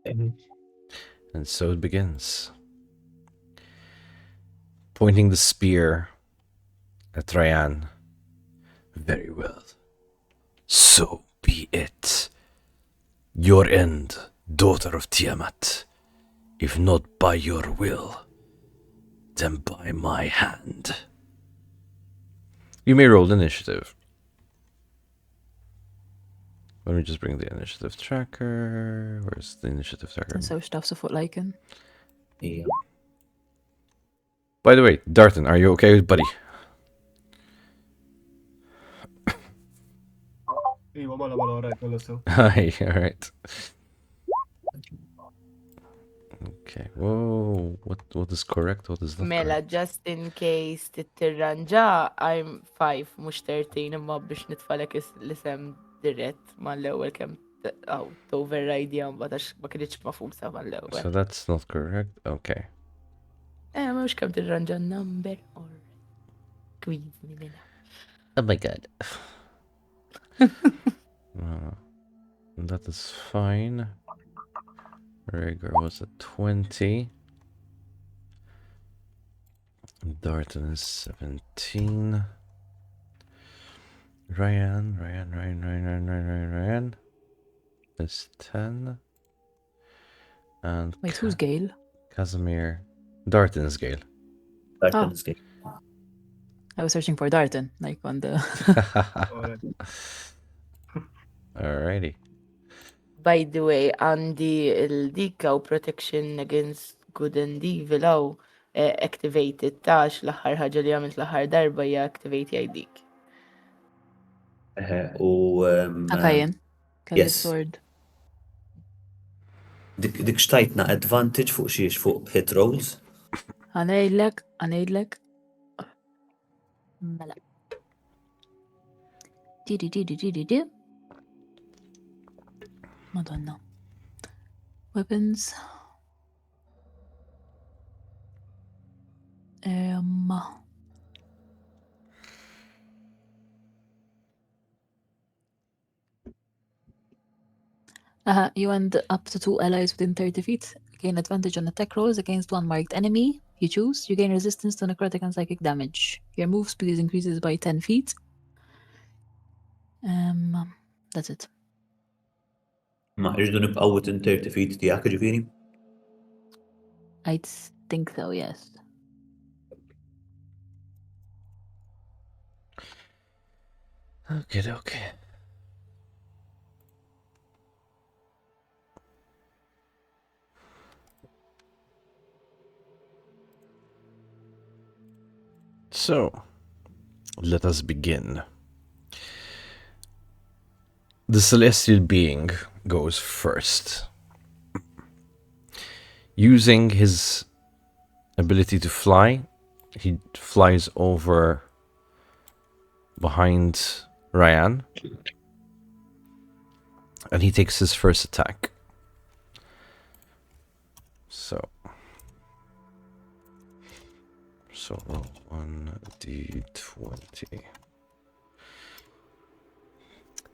And so it begins. Pointing the spear at Ryan. Very well. So be it. Your end, daughter of Tiamat. If not by your will, then by my hand. You may roll initiative. Let me just bring the initiative tracker. Where's the initiative tracker? So stuff's a foot lichen. Yeah. By the way, Darton, are you okay, buddy? ايوه ولا وراك ولا سو. Hi, alright. Okay. Whoa, what is correct? What is not Mela, correct? just in case titirranġa, I'm 5, mux 13, imma biex nitfalek l-isem dirett ma l-ewel kem t-override jam, batax ma kienieċ mafusa ma So l-ewel. that's not correct. Okay. Mux kem tirranġa number or quiz mela. Oh my god. That is fine. Rhaegar was at 20. Darton is 17. Ryan is 10. And Wait, who's Gale? Casimir. Darton is Gale. Darton is Gale. I was searching for Darton, like on the. Alrighty. By the way, għandi il-dika u protection against good and evil għaw activated tax l-axar ħagġa li għamilt l-axar darba hija activate jgħidik. U Akajen. yes. Sword. dik xtajtna advantage fuq xiex fuq hit rolls. Għanejdlek. Mela. Di. Madonna. Weapons. You end up to 2 allies within 30 feet. Gain advantage on attack rolls against one marked enemy you choose. You gain resistance to necrotic and psychic damage. Your move speed increases by 10 feet. That's it. Ma rridu nibqaw within 30 feet tijak ġifiri? I think so, yes. Okay. So, let us begin. The celestial being goes first. Using his ability to fly, he flies over behind Ryan, and he takes his first attack. So roll 1d20.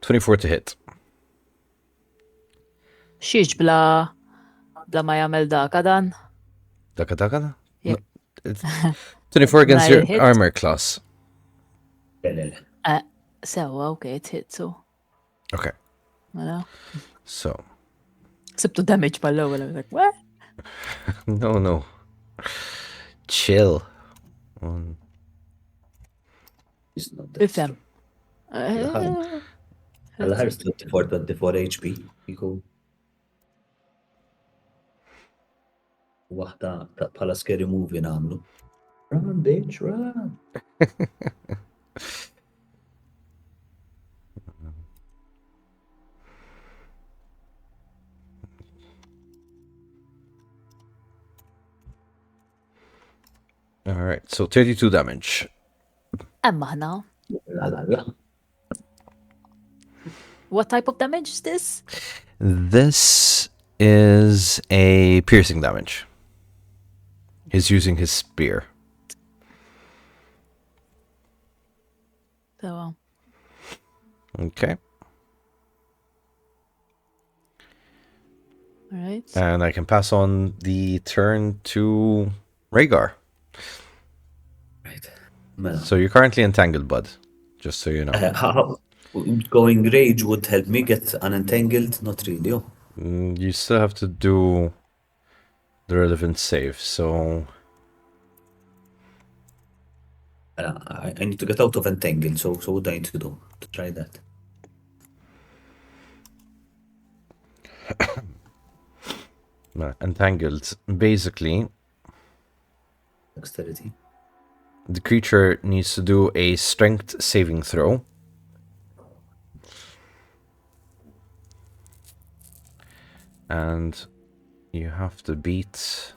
24 to hit. Xiex bla ma jagħmel dak dan. Daka? Yeah. No, it's 24 against Mal your hit. armor class. Sewa, okay, it hit, so. Okay, Mela. so Sibtu damage mal-ewwel, I was like, what? no. Chill. Ifhem. Għalla ħares 24 HP. Jikun. Waħda bħala scary movie namlu. Run, bitch, run. Alright, so 32 damage. Ħna. What type of damage is this? This is a piercing damage. He's using his spear. So, Okay. Alright. And I can pass on the turn to Rhaegar. Right. Mela. So you're currently entangled, bud. Just so you know. Going rage would help me get unentangled? Not really. Oh. You still have to do the relevant save, so I need to get out of entangled, so what do I need to do to try that? entangled. Basically, Dexterity. the creature needs to do a strength saving throw. And you have to beat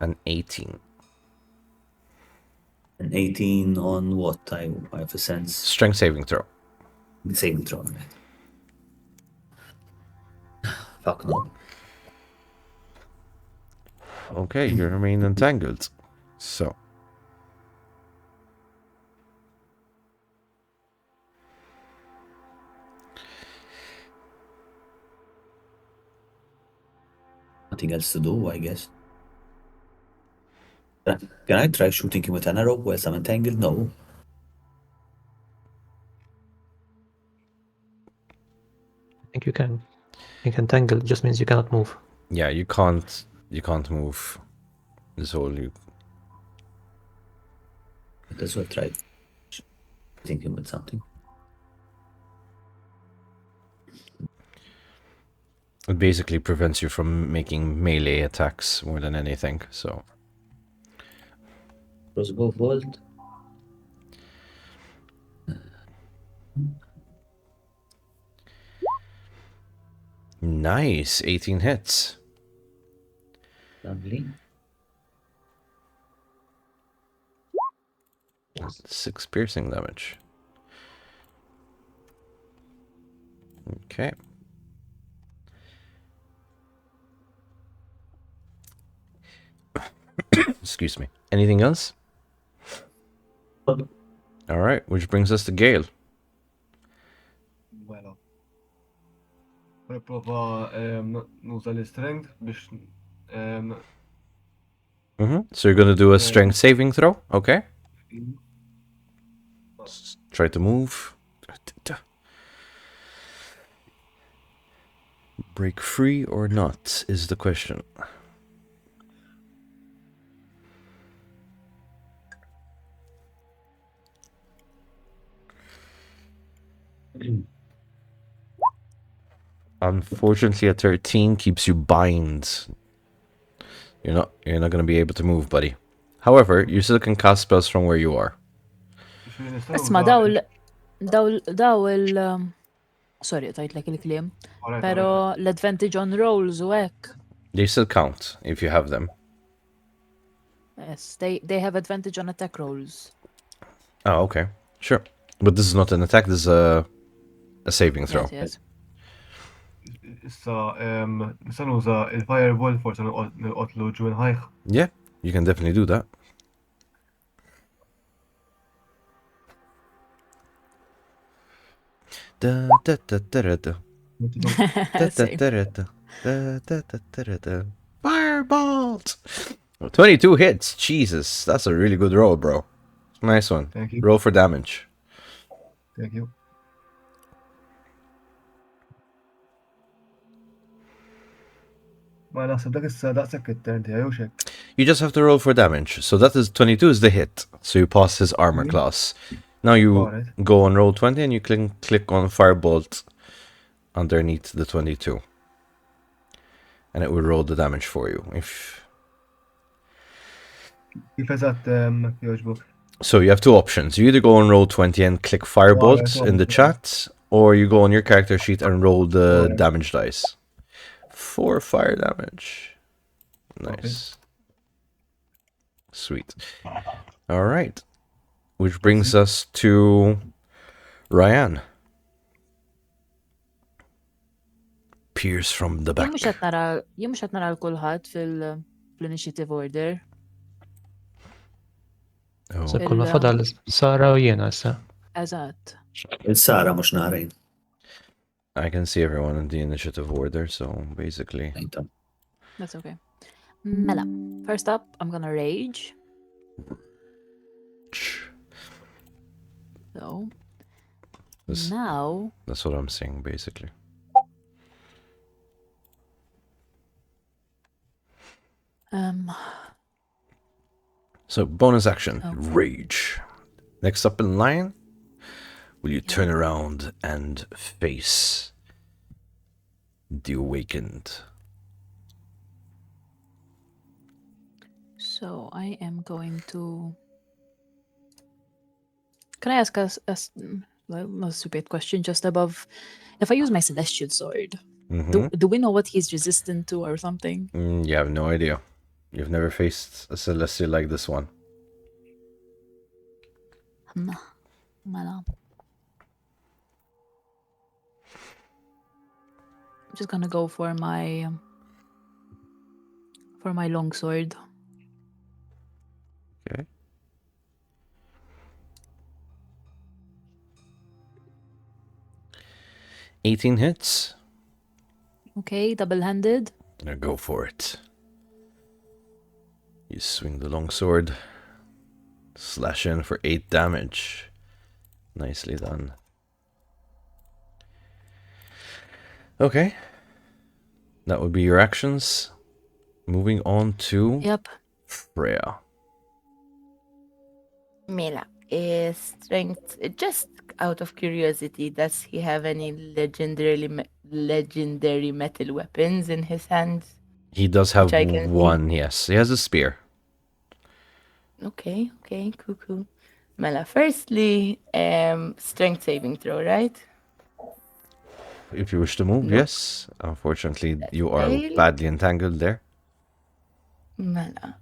an 18. An 18 on what? I have a sense. Strength saving throw. Saving throw. Right. Fuck no. Okay, you remain entangled. So. Nothing else to do, I guess. Can I try shooting him with an arrow whilst I'm entangled? No. I think you can. You can tangle, it just means you cannot move. Yeah, you can't move. This all you. That's what I tried. Hitting him with something. It basically prevents you from making melee attacks more than anything, so. Crossbow bolt. Nice, 18 hits. Lovely. 6 piercing damage. Okay. Excuse me. Anything else? All right, which brings us to Gale. Mela. Nipprova nuża l-strength biex So you're gonna do a Yeah. strength saving throw. Okay. Try to move. Break free or not is the question. Unfortunately, a 13 keeps you bind. You're not gonna be able to move, buddy. However, you still can cast spells from where you are. Isma, daw il. Sorry, tajt lek il-klim. Pero l-advantage on rolls u hekk. They still count if you have them. Yes, they have advantage on attack rolls. Oh, okay. Sure. But this is not an attack, this is a saving throw. Yes, yes. Issa, nista' nuża il-fireball forse nilqotlu ġwien ħajħ. Yeah, you can definitely do that. Da, da, da, da, da, da. Da, da, da, da, da. Da, da, da, da, da. Firebolt! 22 hits. Jesus, that's a really good roll, bro. Nice one. Thank you. Roll for damage. Thank you. Ma naħseb dak issa daqshekk it-turn tiegħi jew xek. You just have to roll for damage. So that is 22 is the hit. So you pass his armor Mhm. class. Now you Alright. go on roll 20 and you click on Firebolt underneath the 22. And it will roll the damage for you. Kif eżatt jogħġbok? So you have two options. You either go on roll 20 and click Firebolt Alright, in the alright. chat, or you go on your character sheet and roll the Alright. damage dice. 4 fire damage. Nice. Sweet. All right. Which brings us to Ryan. Pierce from the back. Jien mhux qed nara l-kulħadd fil-initiative order. Oh. So kull ma fadal Sara u jiena issa. Eżatt. Il-Sara mux naħrejn. I can see everyone in the initiative order, so basically. Ejta. That's okay. Mela. First up, I'm gonna rage. So This- now That's what I'm saying, basically. So, bonus action, Okay. rage. Next up in line, will you turn around and face the awakened? so I am going to. Can I ask us a stupid question just above? If I use my celestial sword, do we know what he's resistant to or something? You have no idea. You've never faced a celestial like this one. Mela. I'm just gonna go for my long sword. Okay. $18 hits. Okay, double-handed. Now go for it. You swing the longsword. Slash in for 8 damage. Nicely done. Okay. That would be your actions. Moving on to Yep. Freya. Mela, strength. Just out of curiosity, does he have any legendary metal weapons in his hands? He does have Which I can see. one, yes. He has a spear. Okay, cool. Mela, firstly, strength saving throw, right? If you wish to move, Nope. yes. Unfortunately, you are fail. badly entangled there. Mela.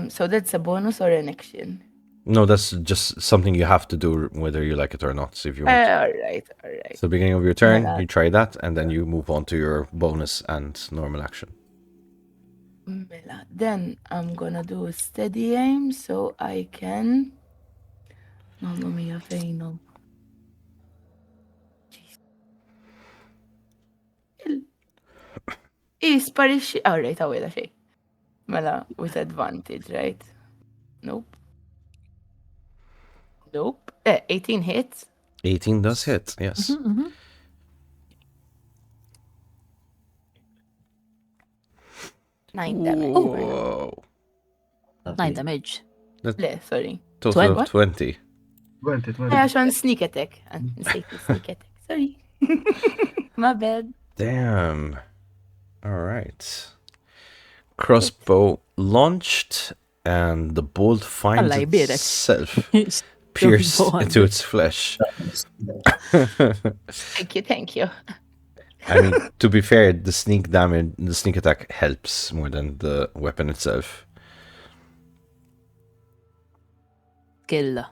So that's a bonus or an action? No, that's just something you have to do whether you like it or not. So if you want. Alright. So beginning of your turn, Mela. you try that, and then you move on to your bonus and normal action. Mela. Then I'm gonna do a steady aim so I can. Mamma mia, fejnom. Isparixxi. Alright, għawela xej. Mela, with advantage, right? Nope. 18 hits. 18 does hit, yes. Mm-hmm. 9 damage. Whoa. 9 damage. Le, sorry. Total of What? 20. 20, 20. Għaxon sneak attack. Nsejt sneak attack. Sorry. My bad. Damn. Alright. Crossbow launched, and the bolt finds Allah jbierek. itself pierced go on. into its flesh. Thank you. I mean, to be fair, the sneak attack helps more than the weapon itself. Kill.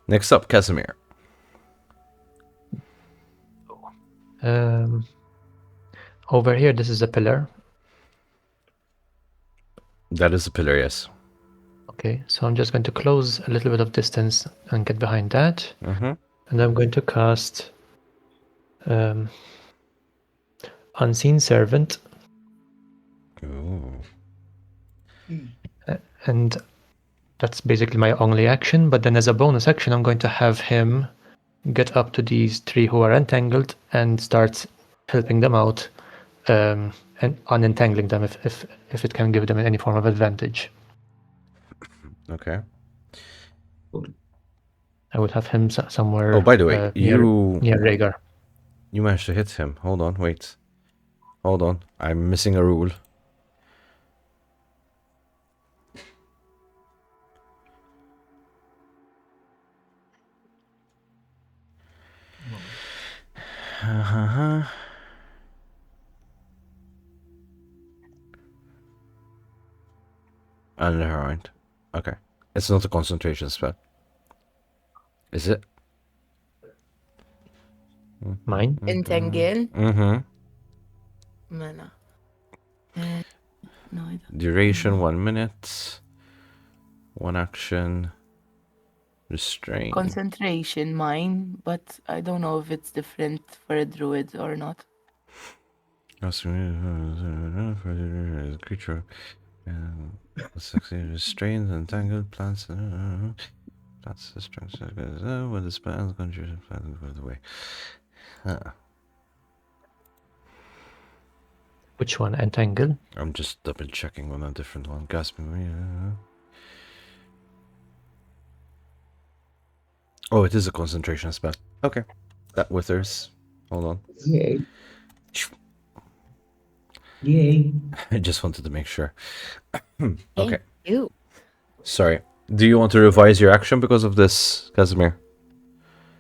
Next up, Casimir. Over here, this is a pillar. That is a pillar, yes. Okay, so I'm just going to close a little bit of distance and get behind that. Mm-hmm. And I'm going to cast Unseen Servant. Ooh. And that's basically my only action. But then as a bonus action, I'm going to have him get up to these 3 who are entangled and start helping them out and unentangling them if it can give them any form of advantage. Okay. I would have him somewhere. Oh, by the way, near Rhaegar. You managed to hit him. Hold on, wait. Hold on. I'm missing a rule. Alright. Okay. It's not a concentration spell. Is it? Mine? Entangle. Mm-hmm. Mela. No, I don't. Duration 1 minute. 1 action. Restrain. Concentration mine, but I don't know if it's different for a druid or not. Creature. Sexy restrained and tangled plants. Plants the strength when the spell conjures plants go away. Huh. Which one? Entangle? I'm just double checking on a different one. Gasping. Oh, it is a concentration spell. Okay. That withers. Hold on. Yay. Yay. I just wanted to make sure. Okay. You. Sorry. Do you want to revise your action because of this, Casimir?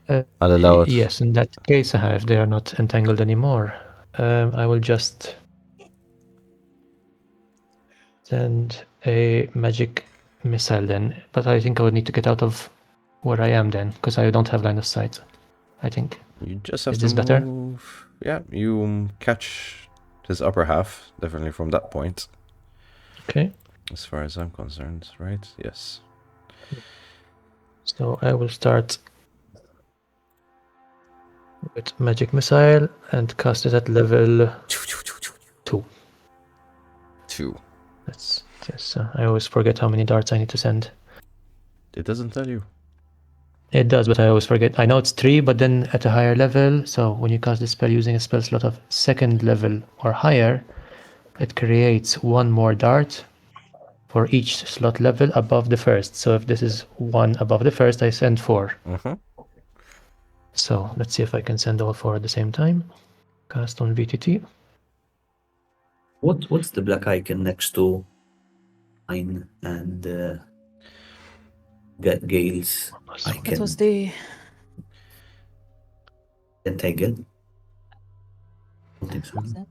I'll allow it. Yes, in that case, if they are not entangled anymore, I will just send a magic missile then. But I think I would need to get out of where I am then, because I don't have line of sight, I think. You just have Is to this better? move. Yeah, you catch his upper half, definitely from that point. Okay, As far as I'm concerned, right? Yes. so I will start with magic missile and cast it at level 2. 2. That's yes. I always forget how many darts I need to send. It doesn't tell you. It does, but I always forget. I know it's 3, but then at a higher level, so when you cast the spell using a spell slot of 2nd level or higher, it creates 1 more dart for each slot level above the first. So if this is 1 above the first, I send 4. So let's see if I can send all 4 at the same time. Cast on VTT. What's the black icon next to mine and Gale's That icon? was the Entangle? I don't think so.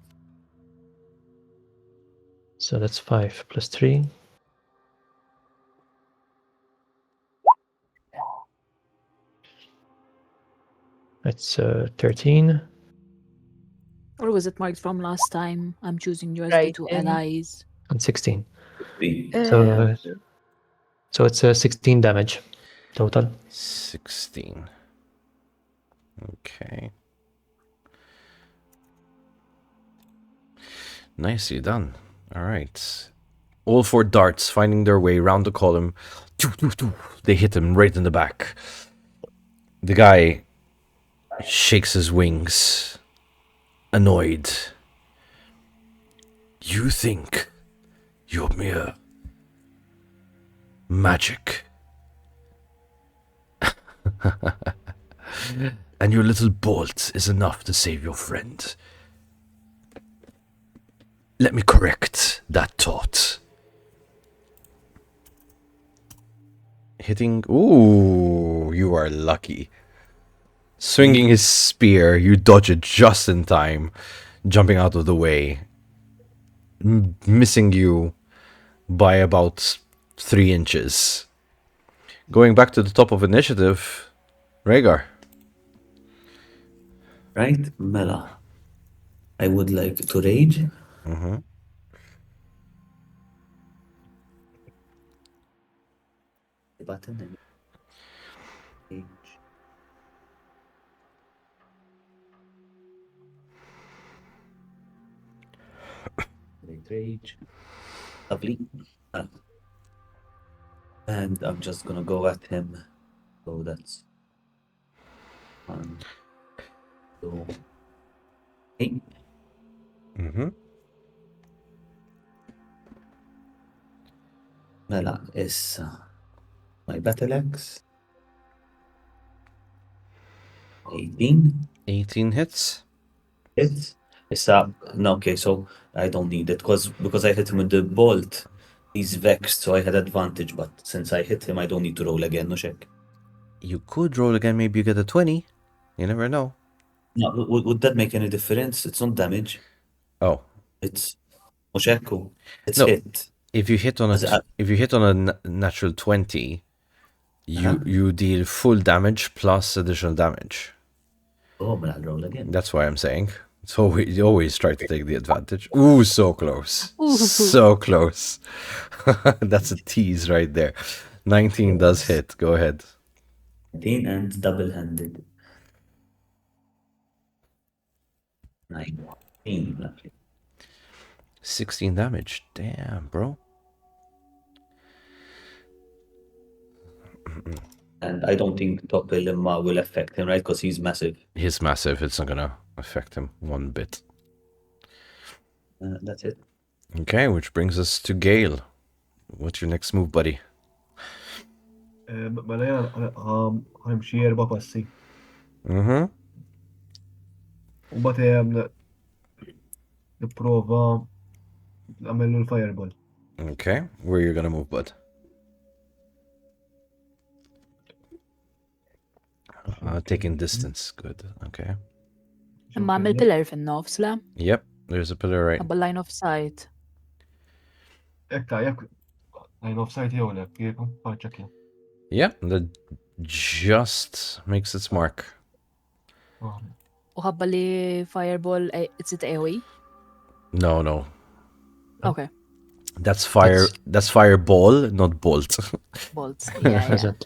So that's 5 plus 3. That's 13. or was it marked from last time? I'm choosing yours Right, to and- allies. And 16. Three. So it's 16 damage total. 16. Okay. Nicely done. All right. All 4 darts finding their way round the column. They hit him right in the back. The guy shakes his wings, annoyed. You think you're mere magic. And your little bolt is enough to save your friend. Let me correct that thought. Hitting. Ooh, you are lucky. Swinging his spear, you dodge it just in time, jumping out of the way, missing you by about 3 inches. Going back to the top of initiative, Rhaegar. Right, Mela. I would like to rage. Mm-hmm. Button and rage. Rage. Lovely. And I'm just gonna go at him. So that's 1, 2, 8. Mm-hmm. Mela is my battle axe. 18. 18 hits. It's no, okay, so I don't need it because I hit him with the bolt. He's vexed, so I had advantage, but since I hit him, I don't need to roll again, no check. You could roll again, maybe you get a 20. You never know. No, would that make any difference? It's not damage. Oh, It's Mosheko. It's No. hit. if you hit on As a- if you hit on a natural 20, Uh-huh. you deal full damage plus additional damage. Oh, but I'll roll again. That's why I'm saying. So you always try to take the advantage. Ooh, so close. Ooh. So close. That's a tease right there. 19 does hit. Go ahead. 19 and double-handed. 19, lovely. 16 damage. Damn, bro. And I don't think Topple Limma will affect him, right? Because he's massive. He's massive. It's not gonna affect him one bit. That's it. Okay, which brings us to Gale. What's your next move, buddy? Mela jena ħamxi 4 passi. Mm-hmm. U mbagħad nipprova nagħmel l-fireball. Okay, where you gonna move, bud? Taking distance. Good. Okay. Imma għamil pillar fin-nofs, la? Yep, there's a pillar right. Għabba line of sight. Ekka, jekk line of sight jew lek, jekk ċekkja. Yep, that just makes its mark. U ħabba li fireball, it's it AoE? No. Okay, That's fire. That's fireball, not bolt. bolts. Yeah, Is yeah. it?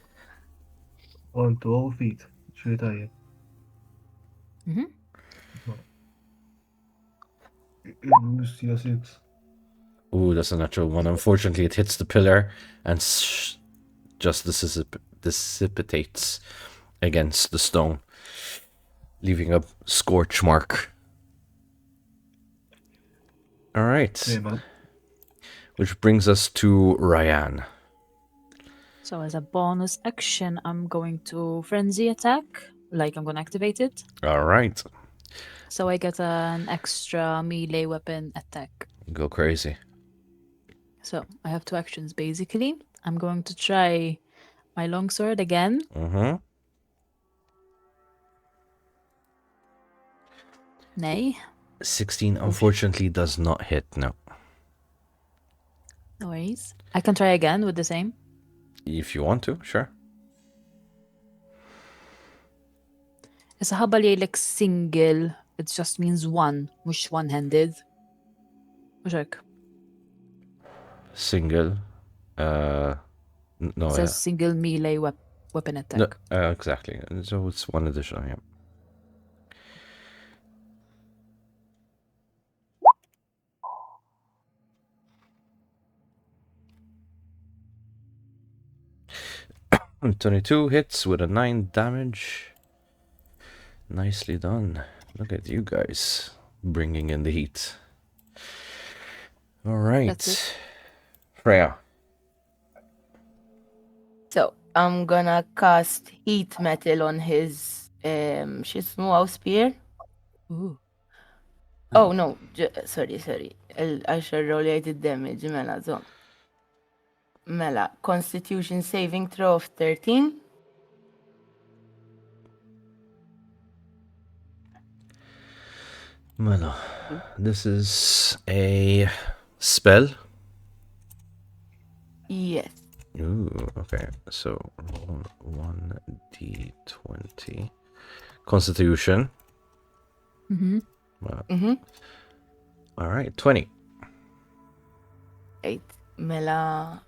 1, 2 feet. Xi tajjeb. Mhm. Mistija 6. Ooh, that's a natural one. Unfortunately, it hits the pillar and just dissipates against the stone, leaving a scorch mark. All right, Man. which brings us to Ryan. So as a bonus action, I'm going to frenzy attack. Like I'm gonna activate it. All right, So I get an extra melee weapon attack. go crazy. So I have 2 actions basically. I'm going to try my longsword again. Mm-hmm. Nay, 16 unfortunately does not hit. No, no worries. I can try again with the same. if you want to, sure. Issa ħabba li like single, it just means one, mux one-handed. Mux hekk. Single. No, It yeah. says single melee weapon attack. No, exactly. So it's one additional. Yeah. And 22 hits with a 9 damage. Nicely done. Look at you guys bringing in the heat. All right. That's it. Freya. So, I'm gonna cast heat metal on his x'ismu għaw spear. Ooh. Oh no, sorry. I should roll the damage, mela, so. Mela, Constitution saving throw of 13. Melo. This is a spell. Yes. Ooh, okay. So roll 1d20. Constitution. Mm-hmm. All right, 20. 8. Mela.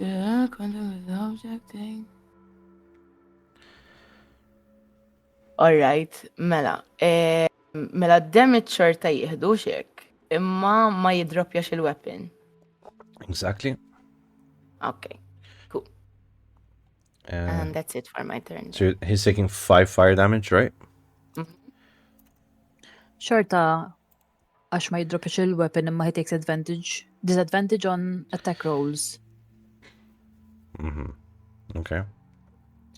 Objecting. Alright, mela. Mela damage xorta jihdu xek, imma ma jidropjax il-weapon. Exactly. Okay, cool. And that's it for my turn. So he's taking 5 fire damage, right? Xorta, għax ma jidropix il-weapon imma he takes disadvantage on attack rolls. Okay.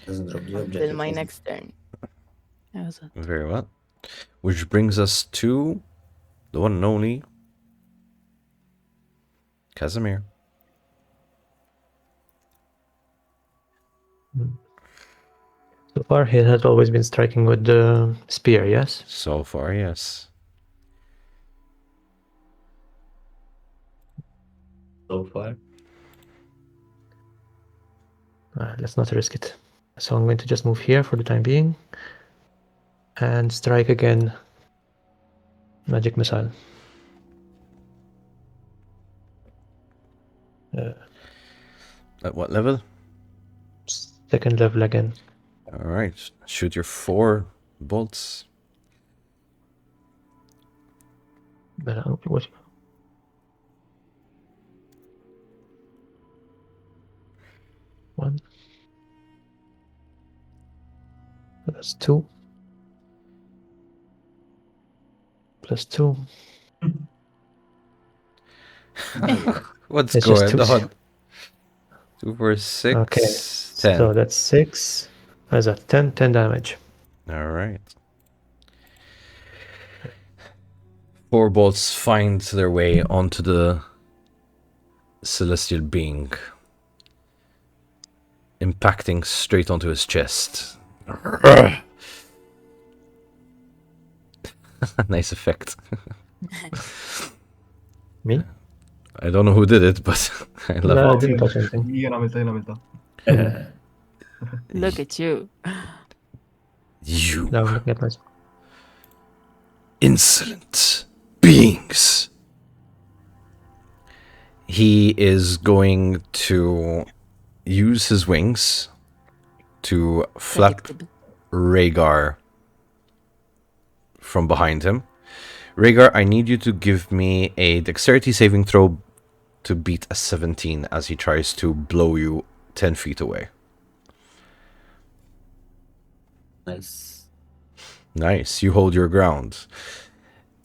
Doesn't drop the Until objective. my next turn. Yeah, so- Very well. Which brings us to the one and only Casimir. So far, he has always been striking with the spear, yes? So far, yes. So far. Let's not risk it. So I'm going to just move here for the time being. And strike again. Magic missile. At what level? second level again. All right, shoot your 4 bolts. But what? One. That's 2. Plus 2. What's It's just going 2. on? 2 for 6. Okay. 10. So that's 6. That's a 10 damage. All right. 4 bolts find their way onto the celestial being, impacting straight onto his chest. Nice effect. Me? I don't know who did it, but I love No, I it. didn't touch anything. Jien għamilta. Look at you. You No, I'm looking at myself. insolent beings. He is going to use his wings to flap Predictable. Rhaegar from behind him. Rhaegar, I need you to give me a dexterity saving throw to beat a 17 as he tries to blow you 10 feet away. Nice. Nice, you hold your ground.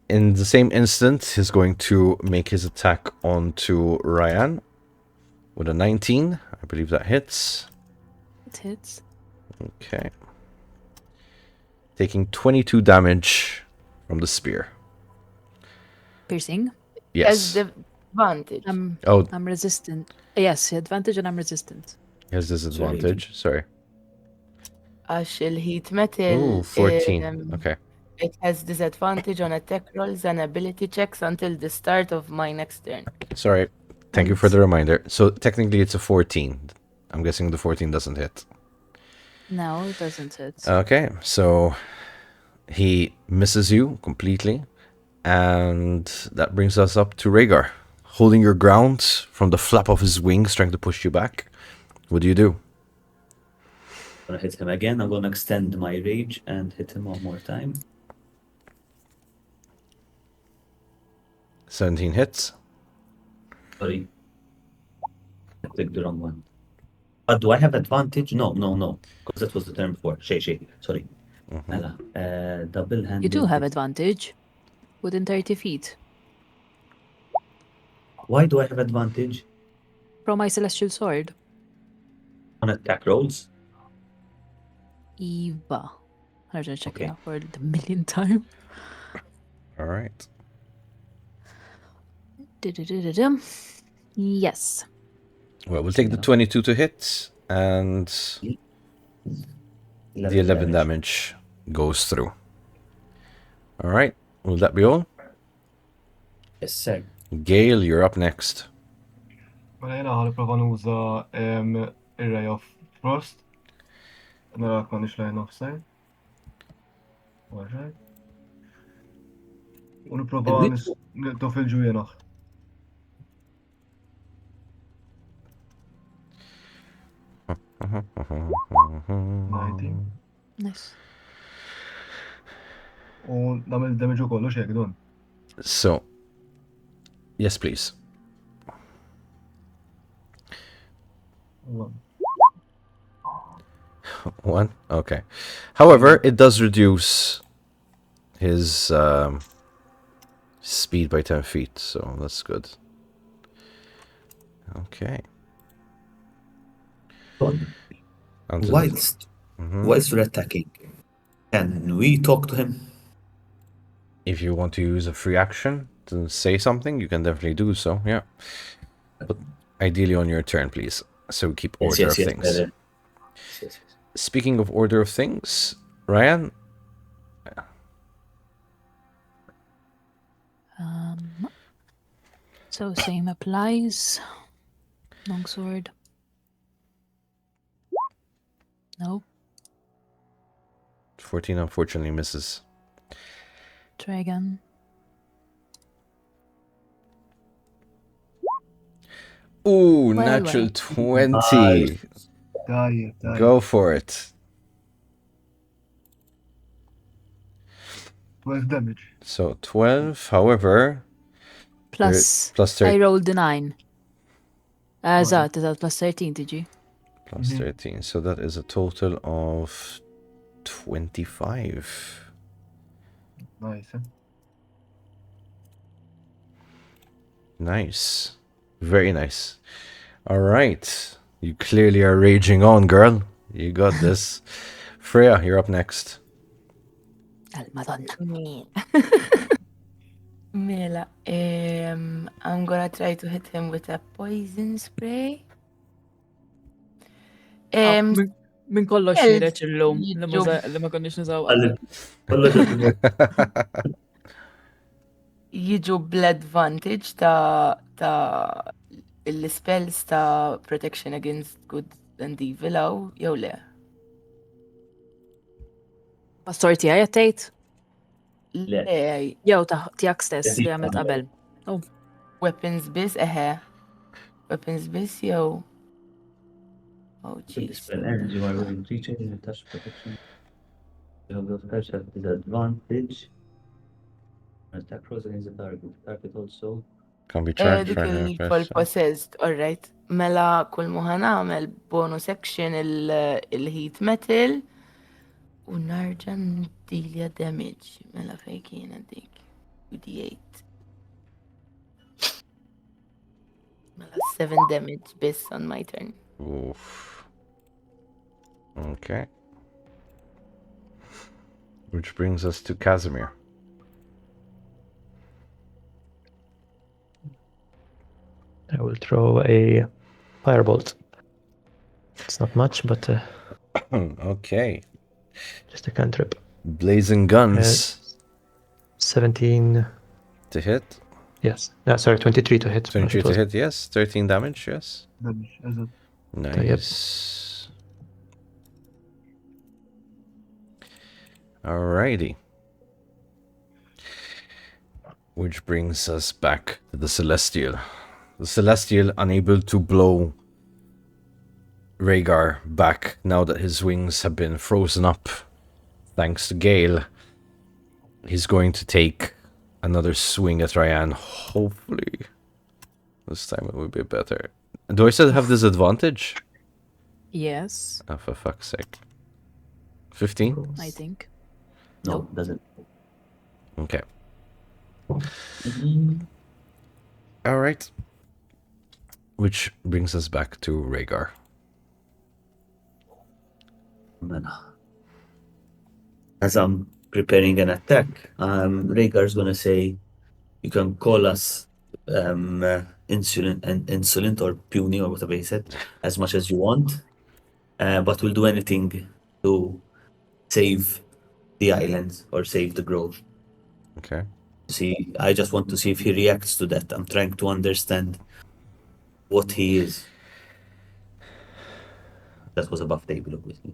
In the same instant, he's going to make his attack onto Ryan with a 19. I believe that hits. It hits. Okay. Taking 22 damage from the spear. Piercing. Yes. As the advantage. Oh, I'm resistant. Yes, advantage and I'm resistant. he has disadvantage. Sorry. Għax il-heat metal. Ooh, 14. Okay. It has disadvantage on attack rolls and ability checks until the start of my next turn. Sorry. Thank you for the reminder. So technically it's a 14. I'm guessing the 14 doesn't hit. No, it doesn't hit. Okay, so he misses you completely. And that brings us up to Rhaegar. Holding your ground from the flap of his wings, trying to push you back. What do you do? I'm gonna hit him again. I'm gonna extend my rage and hit him one more time. 17 hits. Sorry. I clicked the wrong one. But do I have advantage? No. Because that was the turn before. Shay. Sorry. Double hand. You do have advantage. Within 30 feet. Why do I have advantage From my celestial sword. on attack rolls? Eva. I'm gonna check Okay. it out for the millionth time. All right. Du-du-du-du-dum. Yes. Well, we'll take the 22 to hit, and the 11 damage goes through. All right. Will that be all? Yes, sir. Gale, you're up next. Mela jena ħal prova nuża Ray of Frost. Nara konix line of sight. Alright. U niprofa nittu fil-ġujjenaħ. Nice. U namel damage u kollu xek dun. So, yes, please. One? Okay. However, it does reduce his speed by 10 feet, so that's good. Okay. Onto the- Whilst we're attacking, can we talk to him? If you want to use a free action to say something, you can definitely do so, yeah. But ideally on your turn, please, so we keep order of things. Yes. Speaking of order of things, Ryan, So same applies. Longsword. Nope. 14 unfortunately misses. Try again. Ooh, Well, natural well. 20. Nice. Tajjeb, tajjeb. Go for it. 12 damage. So 12, however, Plus, plus I 13. rolled the 9. Eżatt, plus 13 tiġi. Plus 13. So that is a total of 25. Nice. Nice. Very nice. All right. You clearly are raging on, girl. You got this. Freya, you're up next. Għal-Madonna. Mela, I'm gonna try to hit him with a poison spray. Min kollox Well, xireċ il-lum jiġu- li ma konniex nizaw Jiġu bl-advantage ta' il-spells ta' protection against good and evil aw jew le. Pastorti għaj għattejt? Le. Jew tijak stess li għamilt qabel. Weapons biss, Weapons biss jew. Oh, jeez. Spell ends, you are willing creature in a touch protection. You have those cards have disadvantage. Attack rolls against the target. Target also. Can be charged Dik for an il-fall impression. possessed, alright. Mela kull muħan għamel bonus action il-heat metal u narġa ndilja damage. Mela fejkien dik. 2d8. Mela 7 damage biss on my turn. Oof. Okay. Which brings us to Casimir. I will throw a firebolt. It's not much, but Okay. just a cantrip. Blazing guns 17. to hit. Yes. No, sorry, 23 to hit. 23 It to was- hit, yes. 13 damage, yes. Damage. Eżatt. Nice. Alrighty. Which brings us back to the Celestial. The Celestial unable to blow Rhaegar back now that his wings have been frozen up thanks to Gale. He's going to take another swing at Ryan. Hopefully, this time it will be better. Do I still have disadvantage? Yes, Oh, for fuck's sake. 15? I think. No, doesn't. Okay. Alright. Which brings us back to Rhaegar. As I'm preparing an attack, Rhaegar's gonna say, "You can call us insolent or puny or whatever he said, as much as you want, but we'll do anything to save the island or save the grove." Okay. See, I just want to see if he reacts to that. I'm trying to understand what he is. That was above table, obviously.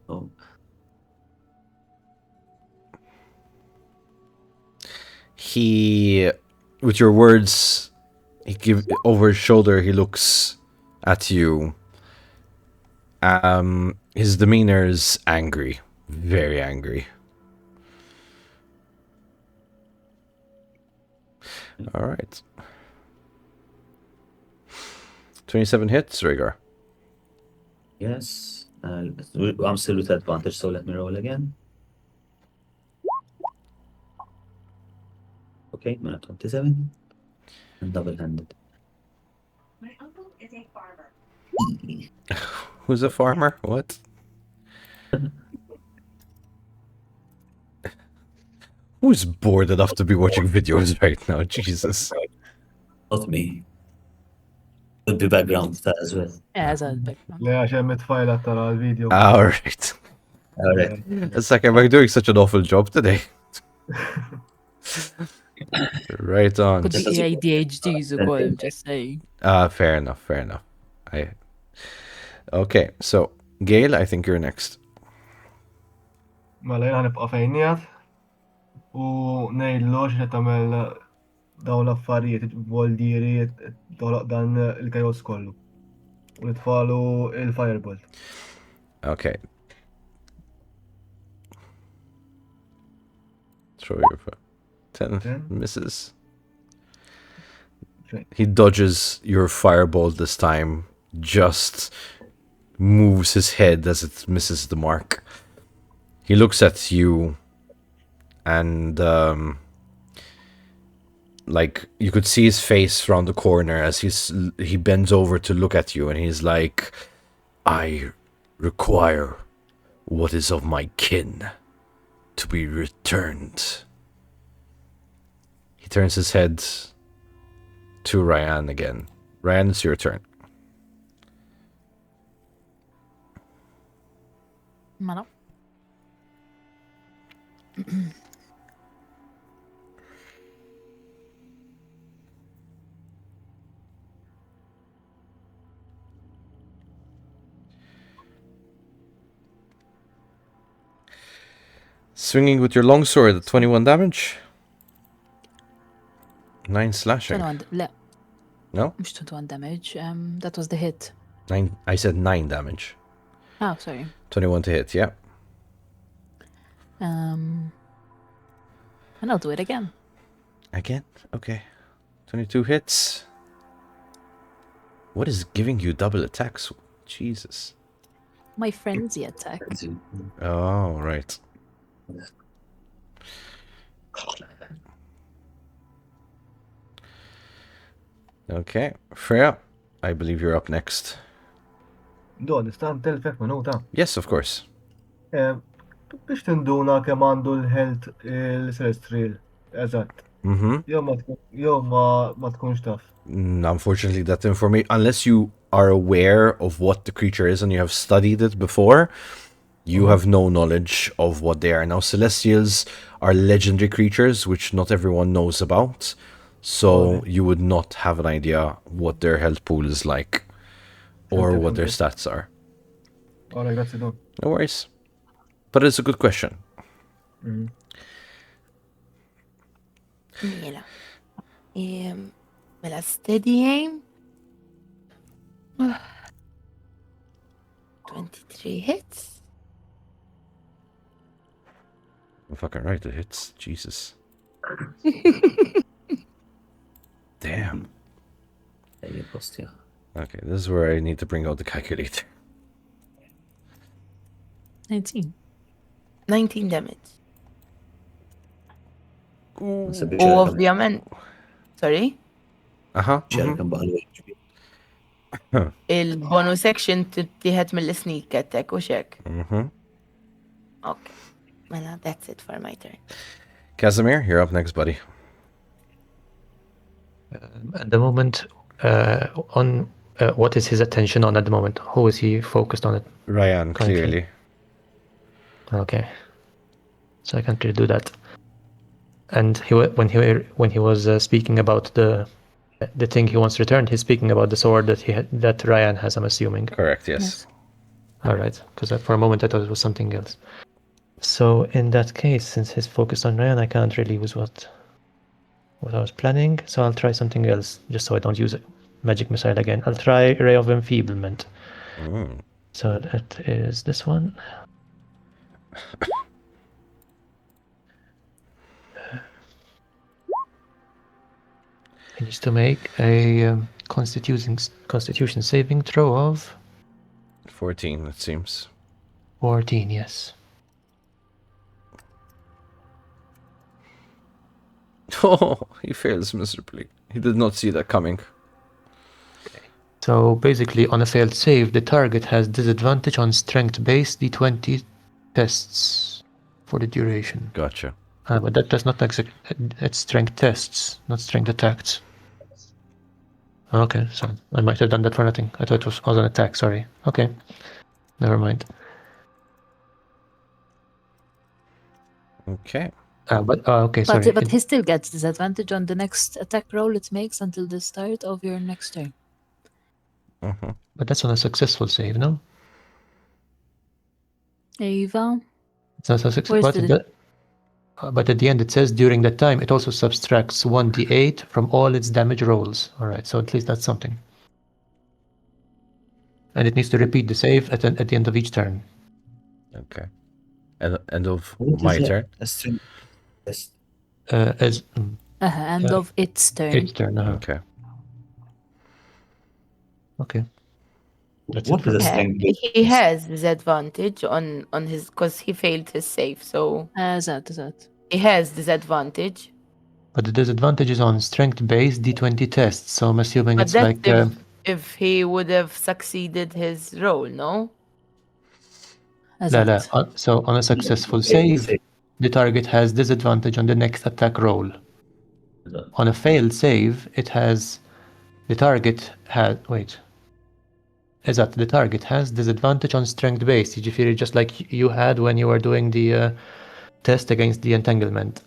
So, He, with your words, he give over his shoulder. He looks at you. His demeanor is angry, very angry. All right. 27 hits, Rhaegar. yes, I'm still with advantage, so let me roll again. Okay, I'm at 27 and double-handed. My uncle is a farmer. Who's a farmer? What? Who's bored enough to be watching videos right now? Jesus. Not me. Could be background that as well. Eżatt, Le għax hemm it-tfajla tara l-video. Alright. All right. It's like, am I doing such an awful job today? Right on. Could be ADHDs u koll, just saying. Fair enough, fair enough. Okay, so, Gale, I think you're next. Mela jena nibqa' fejnijat u ngħidlu x'qed tagħmel dawn l-affarijiet, voldieri, toloq dan il-kajos kollu. U nitfalu il-Firebolt. Okay. Throw your 10 10. misses. Okay. He dodges your firebolt this time, just moves his head as it misses the mark. He looks at you and like you could see his face around the corner as he bends over to look at you, and he's like, I require what is of my kin to be returned. He turns his head to Ryan again. Ryan, it's your turn. Mela. Swinging with your longsword at 21 damage. 9 slashing. 21 لا No? مش 21 damage. That was the hit. 9. I said 9 damage. Oh, sorry. 21 to hit, yeah. And I'll do it again. Again? Okay. 22 hits. What is giving you double attacks? Jesus. My frenzy attack. Oh, right. Okay. Freya, I believe you're up next. Do, nistan telfek minuta. Yes, of course. Biex tinduna kemm għandu l-health il-Celestial. Eżatt. Mm-hmm. Jew ma tkunx taf. Unfortunately, that information, unless you are aware of what the creature is and you have studied it before, you have no knowledge of what they are. Now, Celestials are legendary creatures, which not everyone knows about. So you would not have an idea what their health pool is like or what their stats are. Alright, grazzi Don. No worries. But it's a good question. Mela. Mela steady aim. 23 hits. I'm fucking right, it hits. Jesus. Damn. Ejja, post, yeah. Okay, this is where I need to bring out the calculator. 19. 19 damage. Nasib U ovvjament. Sorry? Uh-huh. ċerka mbaqlu Il-bonus section tittieħed mill-sneak attack u xek. Mm-hmm. Okay. Mela, that's it for my turn. Casimir, you're up next, buddy. At the moment, what is his attention on at the moment? Who is he focused on? It? Ryan, Currently. clearly. Okay, so I can't really do that. And when he was speaking about the thing he wants returned, he's speaking about the sword that Ryan has. I'm assuming. Correct, yes. All right, because for a moment I thought it was something else. So in that case, since he's focused on Ryan, I can't really use what I was planning. So I'll try something else, just so I don't use magic missile again. I'll try Ray of Enfeeblement. Mm. So that is this one. He needs to make a Constitution saving throw of 14, it seems. 14. Yes. Oh, he fails miserably. He did not see that coming. So basically, on a failed save, the target has disadvantage on strength-based d20 tests for the duration. Gotcha. But that does not it's strength tests, not strength attacks. Okay, so I might have done that for nothing. I thought it was an attack, sorry. Okay, never mind. Okay. Okay, sorry. But he still gets disadvantage on the next attack roll it makes until the start of your next turn. Mm-hmm. But that's on a successful save, no? Eva. It's not a successful. But at the end it says during that time it also subtracts 1d8 from all its damage rolls. All right, so at least that's something. and it needs to repeat the save at the end of each turn. Okay. End of What my is turn. a strength test? As End of its turn. its turn. Okay. Okay. That's What it for is a me. strength? He has disadvantage on his because he failed his save, so Eżatt. he has disadvantage. But the disadvantage is on strength-based D20 tests, so I'm assuming But it's that's like if he would have succeeded his roll, no? لا لا. Eżatt. So on a successful save, the target has disadvantage on the next attack roll. On a failed save, the target has disadvantage on strength based, jiġifieri just like you had when you were doing the test against the entanglement.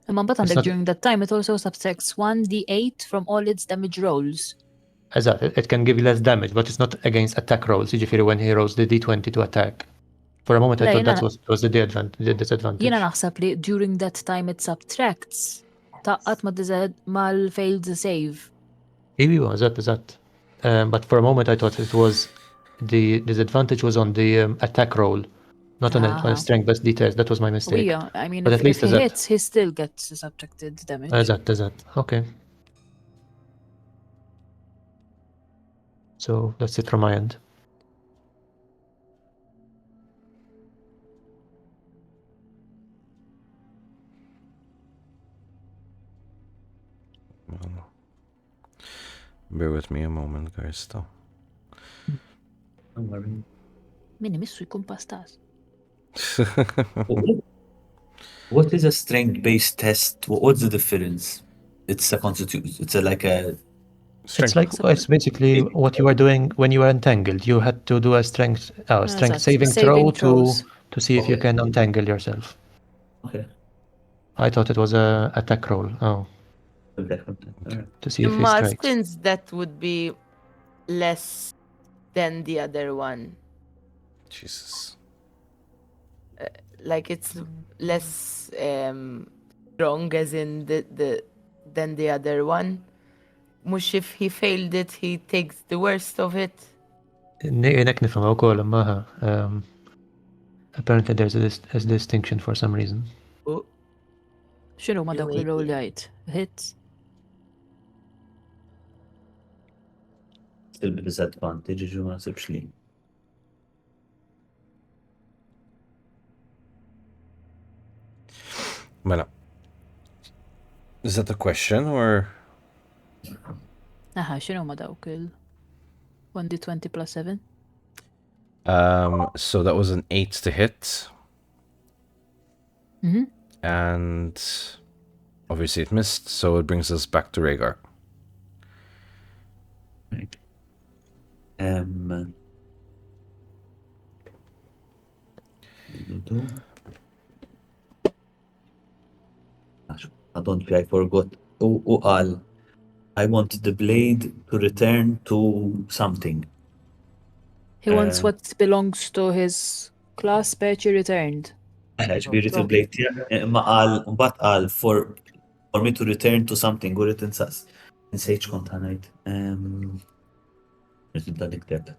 Imma mbagħad It's għandek not- during that time it also subtracts 1d8 from all its damage rolls. Eżatt, it can give you less damage, but it's not against attack rolls, jiġifieri when he rolls the D20 to attack. For a moment I Lej, thought that na- was the disadvantage. Jiena naħseb li during that time it subtracts taqqat mal-failed save. Iwi, eżatt. But for a moment I thought it was the disadvantage was on the attack roll, not on a strength-based D10. That was my mistake. Yeah, I mean, But if at least he eżatt. hits, he still gets subtracted damage. Eżatt. Okay. So that's it from my end. Bear with me a moment, guys. Still. Don't worry. Minni missu jkun pastas. What is a strength-based test? What's the difference? It's a constitution. It's like a. It's basically what you were doing when you were entangled. You had to do a strength saving throw to see if you can untangle yourself. Okay. I thought it was a attack roll. Oh, Okay. to see if he Imma strikes. since that would be less than the other one. Jesus. Like it's less strong as in than the other one. Mux if he failed it, he takes the worst of it. Nek nifhimha wkoll imma apparently there's a distinction for some reason. X'inhu ma dawk li roll jgħid? Hits? Still disadvantage, ġu ma nasibx li. Mela. Is that a question or? Aha, x'inhu ma dawk il 1d20 plus 7? So that was an 8 to hit. Mm-hmm. And obviously it missed, so it brings us back to Rhaegar. Right. I don't think I forgot. Uqal. I want the blade to return to something. He wants what belongs to his class Perchi returned. ġbiri il-blade tijak, ma qal, mbagħad qal for me to return to something, u rrit insejċ kont ħanajt. Rrit nibda nikteb.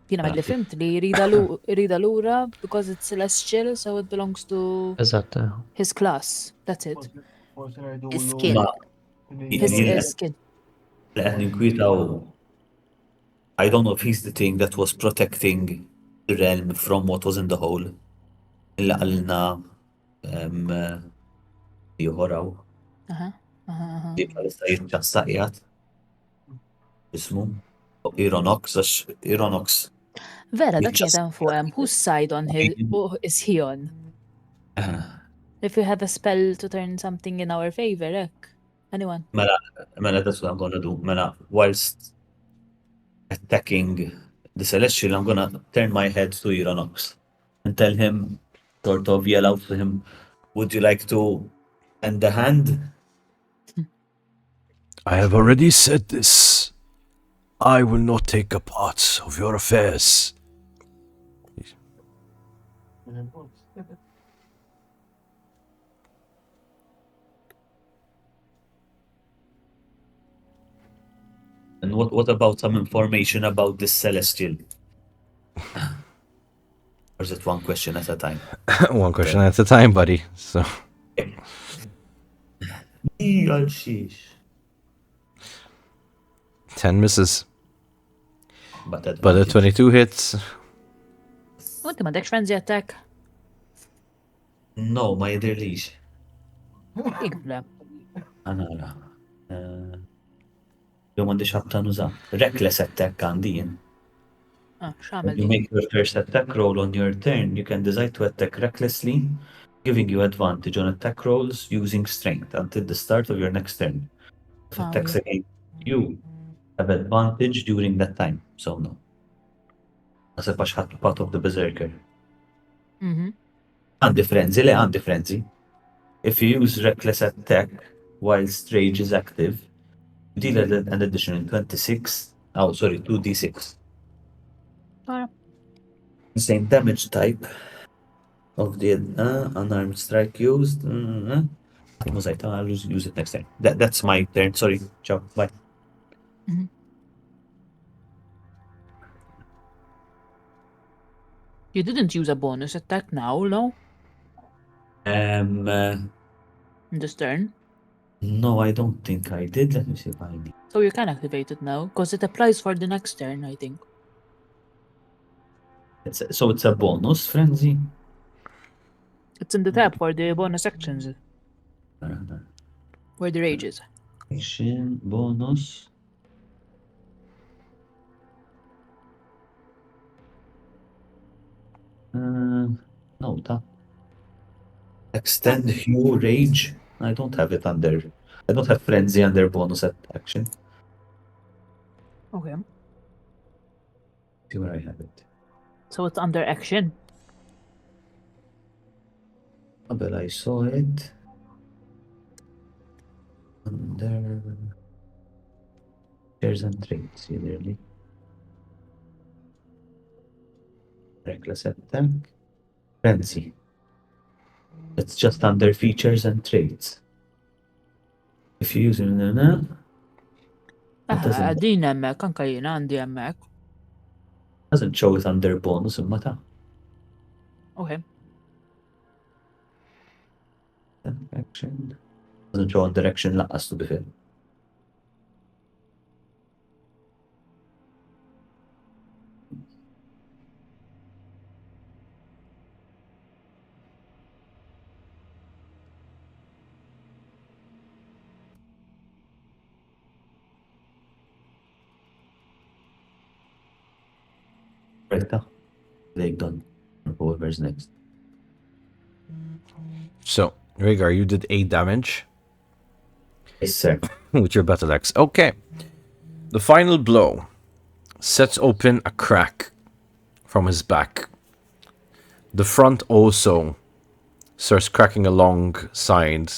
Jiena ma li fimt li rida lura because it's celestial, so it belongs to Eżatt. his class. That's it. His skin. His skin. Leħn inkwitaw. I don't know if he's the thing that was protecting the realm from what was in the hole. Illa għalna juhoraw. Li palista jitċassaqjat. Ismu. Ironox, għax Ironox. Vera, dak jgħedan fuqem. Whose side on is he on? If we have a spell to turn something in our favor, anyone? Mela, that's what I'm gonna do. Mela, whilst attacking the Celestial, I'm gonna turn my head to Ironox and tell him, sort of yell out to him, would you like to end the hand? I have already said this. I will not take a part of your affairs. what about some information about this celestial? Or is it one question at a time? One question at a time, buddy. So Għal xiex. 10 misses, But but a 22 hits. U inti m'għandekx frenzy attack? No, ma jidirlix. Ikla. Għanara. Jom għandi xabta nuża. Reckless attack għandi jien. X'għamel When you din? make your first attack roll on your turn, you can decide to attack recklessly, giving you advantage on attack rolls using strength until the start of your next turn. If Ah, attacks yeah. against you have advantage during that time, so no. Nasib għax ħadd part of the berserker. Mhm. Għandi frenzy. If you use reckless attack whilst rage is active, you deal an additional 2d6. Tara. Same damage type of the unarmed strike used. I'll use it next time. That's my turn. Sorry. Ciao. Bye. You didn't use a bonus attack now, no? In this turn. No, I don't think I did. Let me see if I did. So you can activate it now, because it applies for the next turn, I think. So it's a bonus frenzy. It's in the tab for the bonus actions, where the rage is. Action bonus. No, that. Extend hue rage. I don't have it under. I don't have frenzy under bonus action. Okay. See where I have it. So it's under action. But I saw it under shares and traits, really. Reckless attack, frenzy. It's just under features and traits. If you use it, doesn't- Din hemmhekk, anke jiena għandi hemmhekk. doesn't show it under bonus imma ta' Okay. action. Doesn't show under action laqqas to be fair. Right, they've done. Whoever's next. So, Rhaegar, you did 8 damage Yes, sir. with your battle axe. Okay. The final blow sets open a crack from his back. The front also starts cracking alongside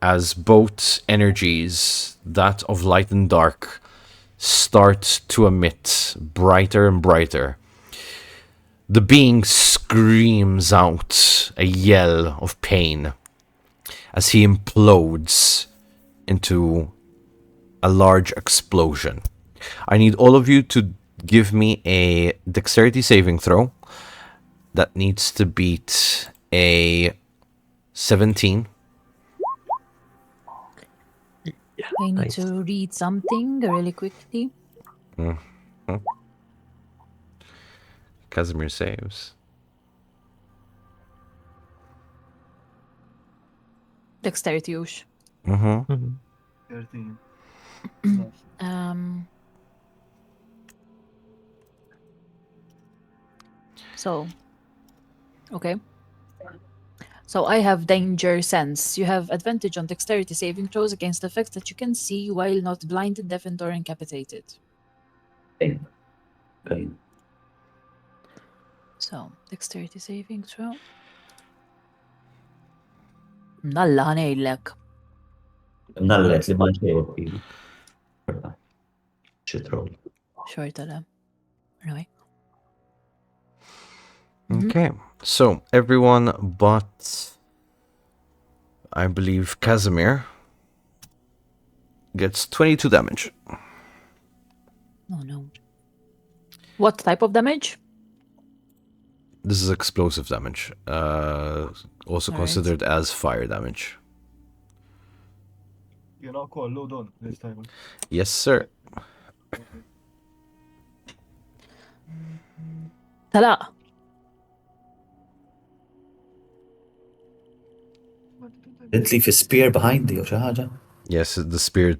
as both energies, that of light and dark, start to emit brighter and brighter. The being screams out a yell of pain as he implodes into a large explosion. I need all of you to give me a dexterity saving throw that needs to beat a 17. I need Nice. to read something really quickly. Casimir saves. Dexterity ux. Mm-hmm. 13. So, okay. So I have danger sense. You have advantage on dexterity saving throws against effects that you can see while not blinded, deafened, or incapacitated. Okay. So, dexterity saving throw. Nalla ħanejlek. Nallet li maġġej. Xitrol. Xorta le. Anyway. Okay, so everyone but I believe Casimir gets 22 damage. Oh no. What type of damage? This is explosive damage. Also Alright. considered as fire damage. Jena kollu don this time. Yes, sir. Tala. Didn't leave his spear behind you, xi ħaġa? Yes, the spear,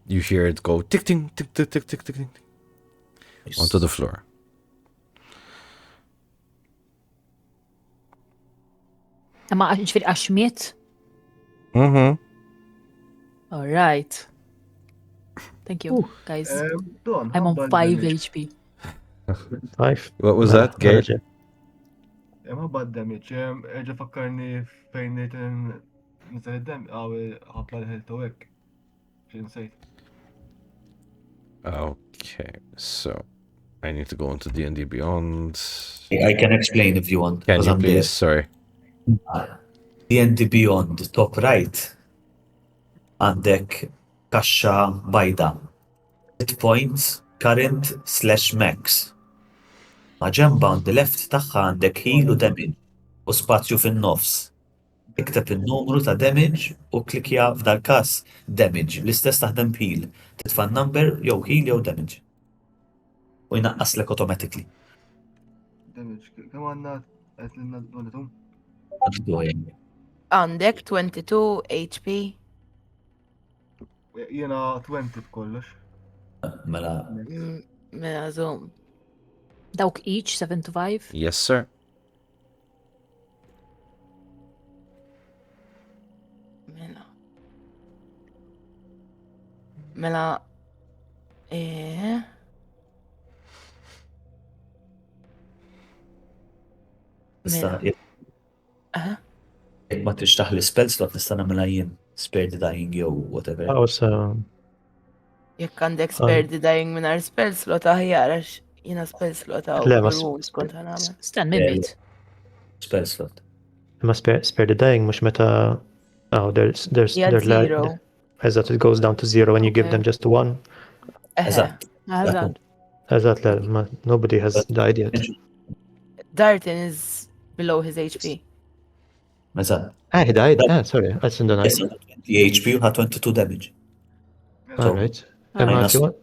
you hear it go tick, tick, tick, tick, tick, tick, tick, tick, onto the floor. Ma ġifiri għaxmiet? Mm-hmm. Alright. Thank you, guys. Don, I'm on how bad 5 damage? HP. 5. What was that, Gail? How bad damage? Eġa fakkarni fejn nejten nizal id-dam, ħabba l-ħelta u hekk. Xi nsejt. Okay, so I need to go into D&D Beyond. I can explain if you want. Can 'cause you I'm there. please? Sorry. D&D Beyond, top right, għandek kaxxa bajda. Hit points, current / max. Ma ġemba on the left tagħha għandek heal u damage u spazju fin-nofs. Ikteb in-numru ta' damage u klikja f'dal każ damage. L-istess taħdem heal. Titfa' number jew heal jew damage. U jnaqqaslek automatically. Damage. Kemm għandna qed lilna donetum? Għandek 22 HP. Jena 20 b'kollox. Mela, Mela zom. Dawk each 7 to 5. Yes, sir. Mela. Mela. nista' Aha. jekk ma tixtaħ li spell slot nista' nagħmilha jien spare the dying jew whatever. That was Jekk għandek spare the dying minar spell slot aħjar għax jina spell slot għaw. Le, ma kont għanamel. Stan mimit. Spell slot. ma spare the dying mux meta. Oh, there's Yeah, there's zero. as that it goes down to 0 when you give Okay. them just 1. Eżatt. Għazad. As that nobody has died yet. Darton is below his HP. Eżatt. Ah, he died. Ah, sorry, I didn't know. Yes, 20 HP u ħa 22 damage. All right. Minus- If you want,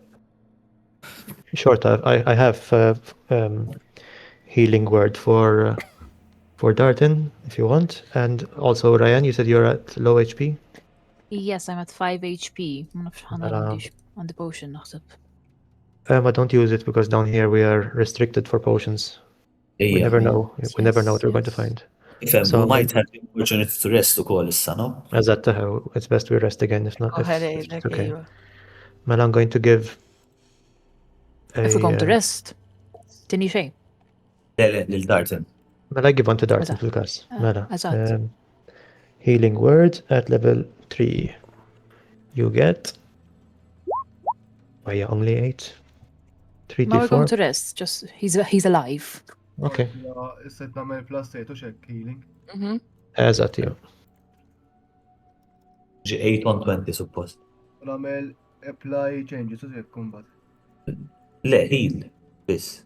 short. I have healing word for Darton if you want, and also Ryan. You said you're at low HP. Yes, I'm at 5 HP. Ma nafx ħana għandix għandi potion naħseb. I don't use it because down here we are restricted for potions. We never know. We never know what we're going to Yes. find. Ifhem, So- we might have the opportunity to rest ukoll issa, no? As that, it's best we rest again. If not, if it's okay. Well, I'm going to give. If we're going to a, rest, tini xej. Le, lil Darton. Well, I give one to Darton Eżatt. fil-kas. Ah, Mela. eżatt. Healing word at level 3. You get. Oh, yeah, only 8. 3 No, we're going d4. to rest. Just he's alive. Okay. Issa namel plus 8 u xek healing. As at you. Ġi 8 on 20 suppost. U namel apply changes u xek kumbat. Le, heal. Biss.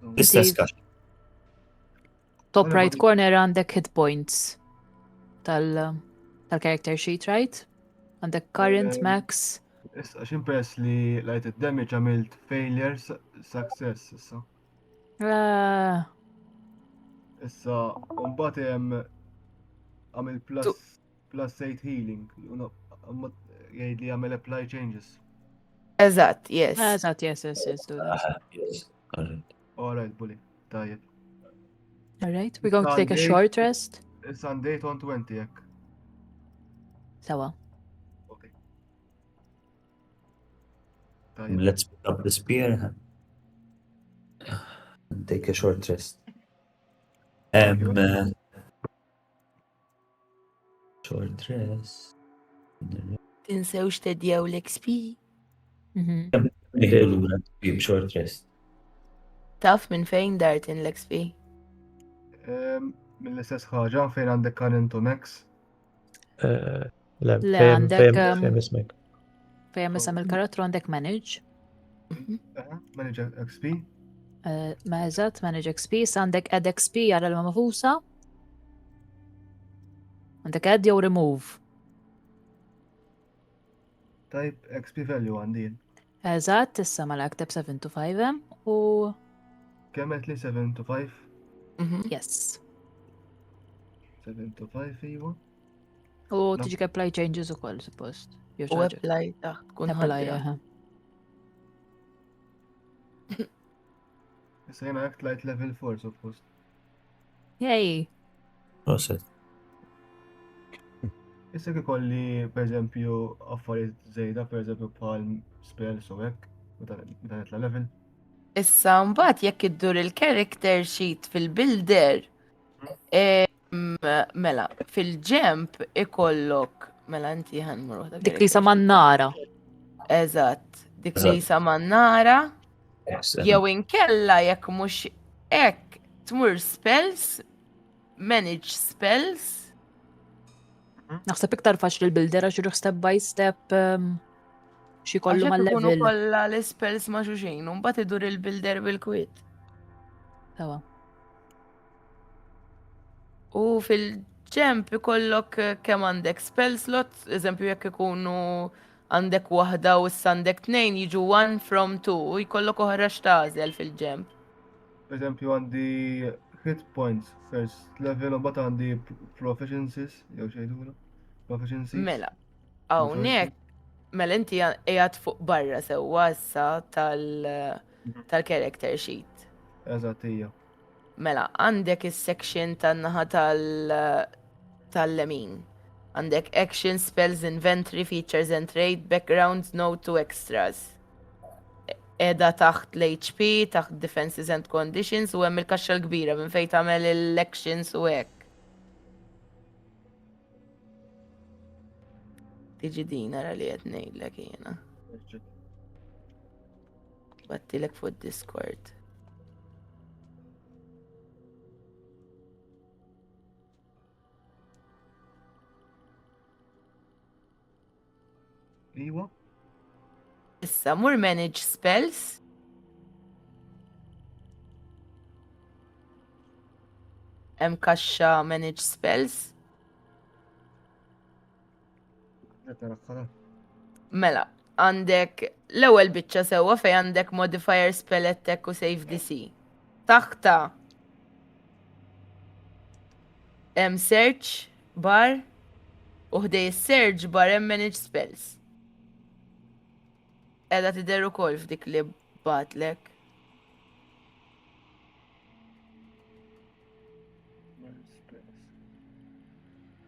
L-istess kax. Top Wala right ma- corner għandek hit points tal-character sheet, right? Għandek current, Um, max. Issa ximpers li lajt id-damage għamilt failure success issa. Ah, Issa, umbat jem għamil plus 8 healing. Jgħid li għamil apply changes. Eżatt, yes. Eżatt, yes, do that. Yes. Alright. Alright, bully. Tajjeb. Alright, we're going to take a Sunday. short rest. Issa għandejt on 20 jekk. Sawa. Okay. Tajjeb. Let's pick up the spear and take a short rest. Short rest. Tinsewx tedjaw l-XP. Mhm. Niħdu l-ura short rest. Taf minn fejn Darton l-XP. Mill-istess ħaġa fejn għandek current u max. لا لا، فيها عندك، فيها اسمك. فيها اسم الكاركتر وعندك مانج. مانج اكس بي. ما زالت مانج اكس بي، عندك اد اكس بي على المنفوسة، عندك اد او ريموف. تايب اكس بي فاليو عندي زاد تسا مال اكتب 7 to 5 ام و كملت لي 7 to 5. يس 7 to 5 ايوه. وتجيك apply changes وكل supposed يرجعك وابلاي تحت تكون apply. هدرة. بس هنا اكت لايت ليفل 4 supposed. ياي. Proset. Issa kolli per eżempju affarijiet żejda per eżempju bħal spells u hekk meta nitla level. Issa mbagħad jekk iddur il-character sheet fil-builder, mela fil-ġemp ikollok mela inti ħanmur waħda. dik li samannara. Eżatt, dik li samannara jew inkella jekk mhux hekk tmur spells, manage spells. Naħseb iktar faċli l-builder għax iruħ step by step xi kollu Għaxek ikunu mal-level. kollha l-spells ma' xuxejn, u mbagħad idur il-builder bil-kwit. Sawa. U fil-ġemp ikollok kemm għandek spell slots, eżempju jekk ikunu għandek waħda u issa għandek tnejn jiġu 1 from 2 u jkollok oħra x'tażel fil-ġemp. Per eżempju għandi hit points first level u mbagħad għandi proficiencies jew xejdula. Proficiencies. Mela, hawnhekk mela inti qiegħed fuq barra sewwa issa tal-character sheet. Eżatt hija. Mela, għandek is-section tan-naħa tal-lemin. Għandek action, spells, inventory, features and trade, backgrounds, note to extras. Eda taħt l-HP, taħt defenses and conditions u hemm il-kaxxa l-kbira minn fejn tagħmel il-actions u hekk. Tiġi din ara li qed ngħidlek jiena. Battilek fuq Discord. Iwa. Issa mur manage spells. Hemm kaxxa manage spells. Mela, għandek l-ewwel biċċa sewwa fejn għandek modifier spell attack u save DC. Taħta hemm search bar u ħdej search bar hemm manage spells. Edha tidher ukoll f'dik li batlek.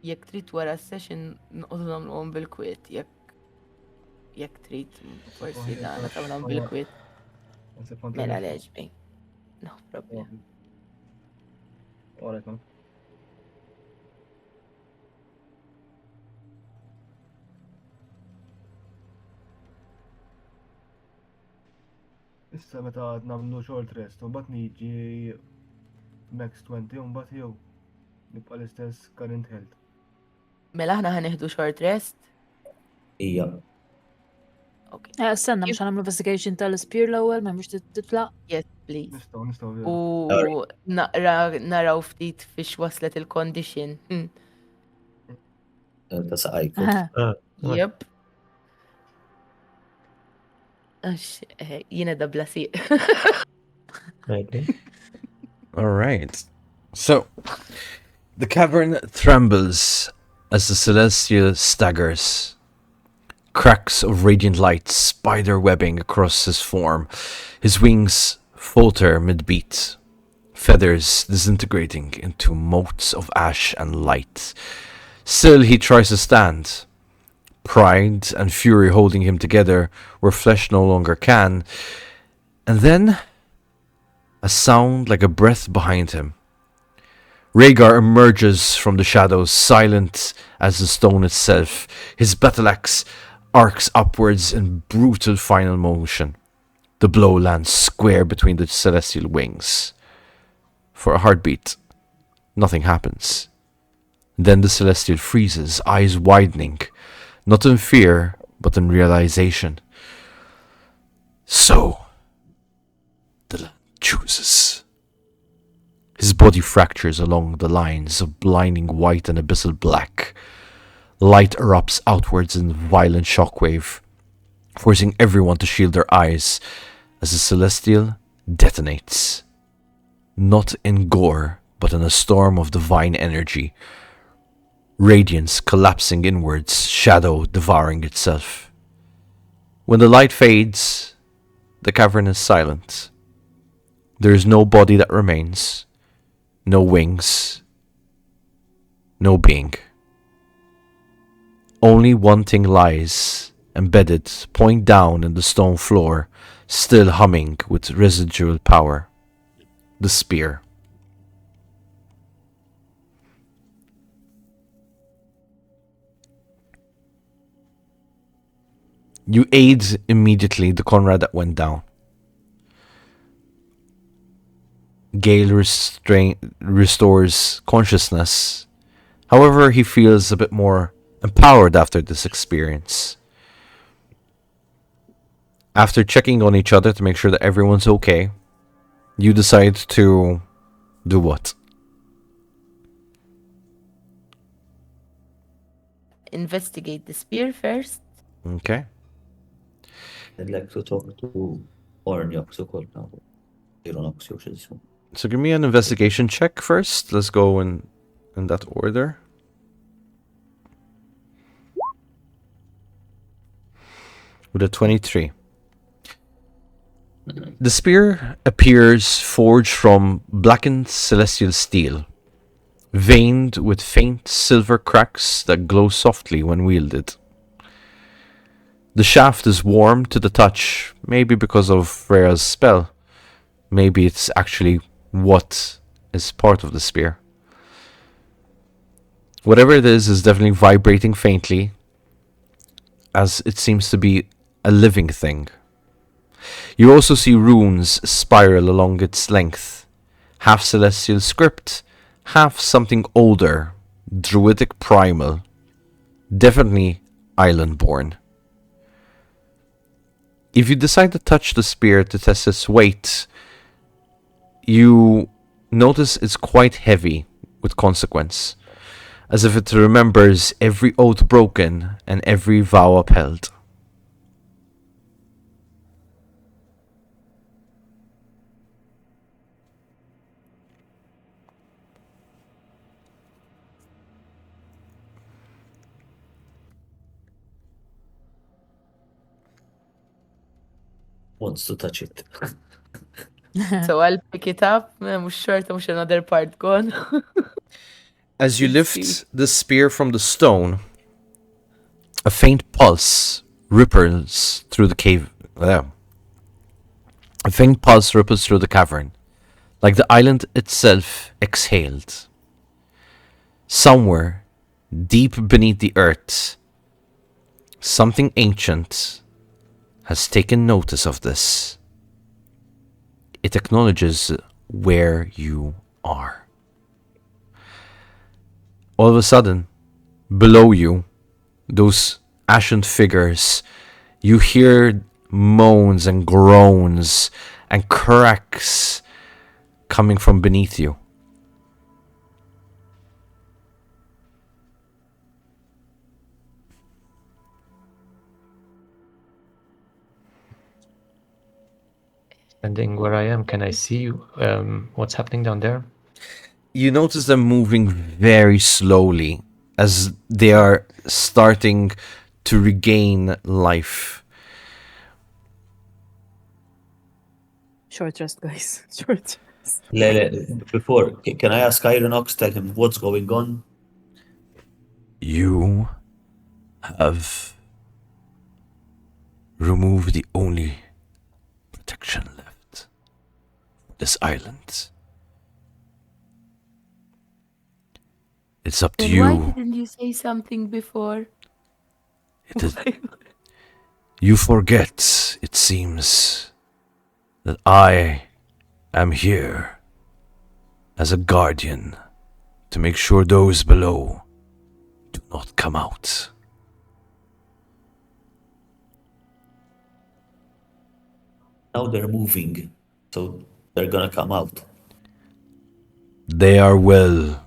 Jekk trid wara s-session nqogħdu nagħmluhom bil-kwiet, jekk trid forsi dan tagħmluhom bil-kwiet. Mela leġbi. No problem. Alright, man. Issa meta għad namlu short rest, u mbagħad niġi max 20 u mbagħad jew nibqa' l-istess current health. Mela aħna ħanieħdu short rest. Ija. Okay. Stenna mhux ħanamlu investigation tal-spear l-ewwel ma mhux titlaq. Yes, please. Nistgħu. U naraw ftit fiex waslet il-condition. Ta' saqajku. Yep. Jiena da blasiq. All right. So, the cavern trembles as the celestial staggers. Cracks of radiant light spider webbing across his form. His wings falter mid-beat, feathers disintegrating into motes of ash and light. Still he tries to stand. Pride and fury holding him together where flesh no longer can. And then, a sound like a breath behind him. Rhaegar emerges from the shadows, silent as the stone itself. His battle axe arcs upwards in brutal final motion. The blow lands square between the celestial wings. For a heartbeat, nothing happens. Then the celestial freezes, eyes widening, not in fear, but in realization. So, the land chooses. His body fractures along the lines of blinding white and abyssal black. Light erupts outwards in violent shockwave, forcing everyone to shield their eyes as the celestial detonates. Not in gore, but in a storm of divine energy. Radiance collapsing inwards, shadow devouring itself. When the light fades, the cavern is silent. There is no body that remains, no wings, no being. Only one thing lies, embedded, point down in the stone floor, still humming with residual power. The spear. You aid immediately the Conrad that went down. Gale restores consciousness. However, he feels a bit more empowered after this experience. After checking on each other to make sure that everyone's okay, you decide to do what? Investigate the spear first. Okay. I'd like to talk to Ornyox ukoll now. Ironox jew xi jismu. So give me an investigation check first. Let's go in that order. With a 23. The spear appears forged from blackened celestial steel, veined with faint silver cracks that glow softly when wielded. The shaft is warm to the touch, maybe because of Freya's spell. Maybe it's actually what is part of the spear. Whatever it is definitely vibrating faintly, as it seems to be a living thing. You also see runes spiral along its length, half celestial script, half something older, druidic primal, definitely island-born. If you decide to touch the spear to test its weight, you notice it's quite heavy with consequence, as if it remembers every oath broken and every vow upheld. Wants to touch it. So I'll pick it up. مش شرط مش another part gone. As you Let's lift see. the spear from the stone, a faint pulse ripples through the cave. A faint pulse ripples through the cavern, like the island itself exhaled. Somewhere, deep beneath the earth, something ancient has taken notice of this. It acknowledges where you are. All of a sudden, below you, those ashen figures, you hear moans and groans and cracks coming from beneath you. Standing where I am, can I see what's happening down there? You notice them moving very slowly as they are starting to regain life. Short rest, guys. Short rest. Before, can I ask Ironox, tell him what's going on? You have removed the only protection left for this island. It's up to Then why you. didn't you say something before? It is, you forget, it seems, that I am here as a guardian to make sure those below do not come out. Now they're moving, so they're gonna come out. They are well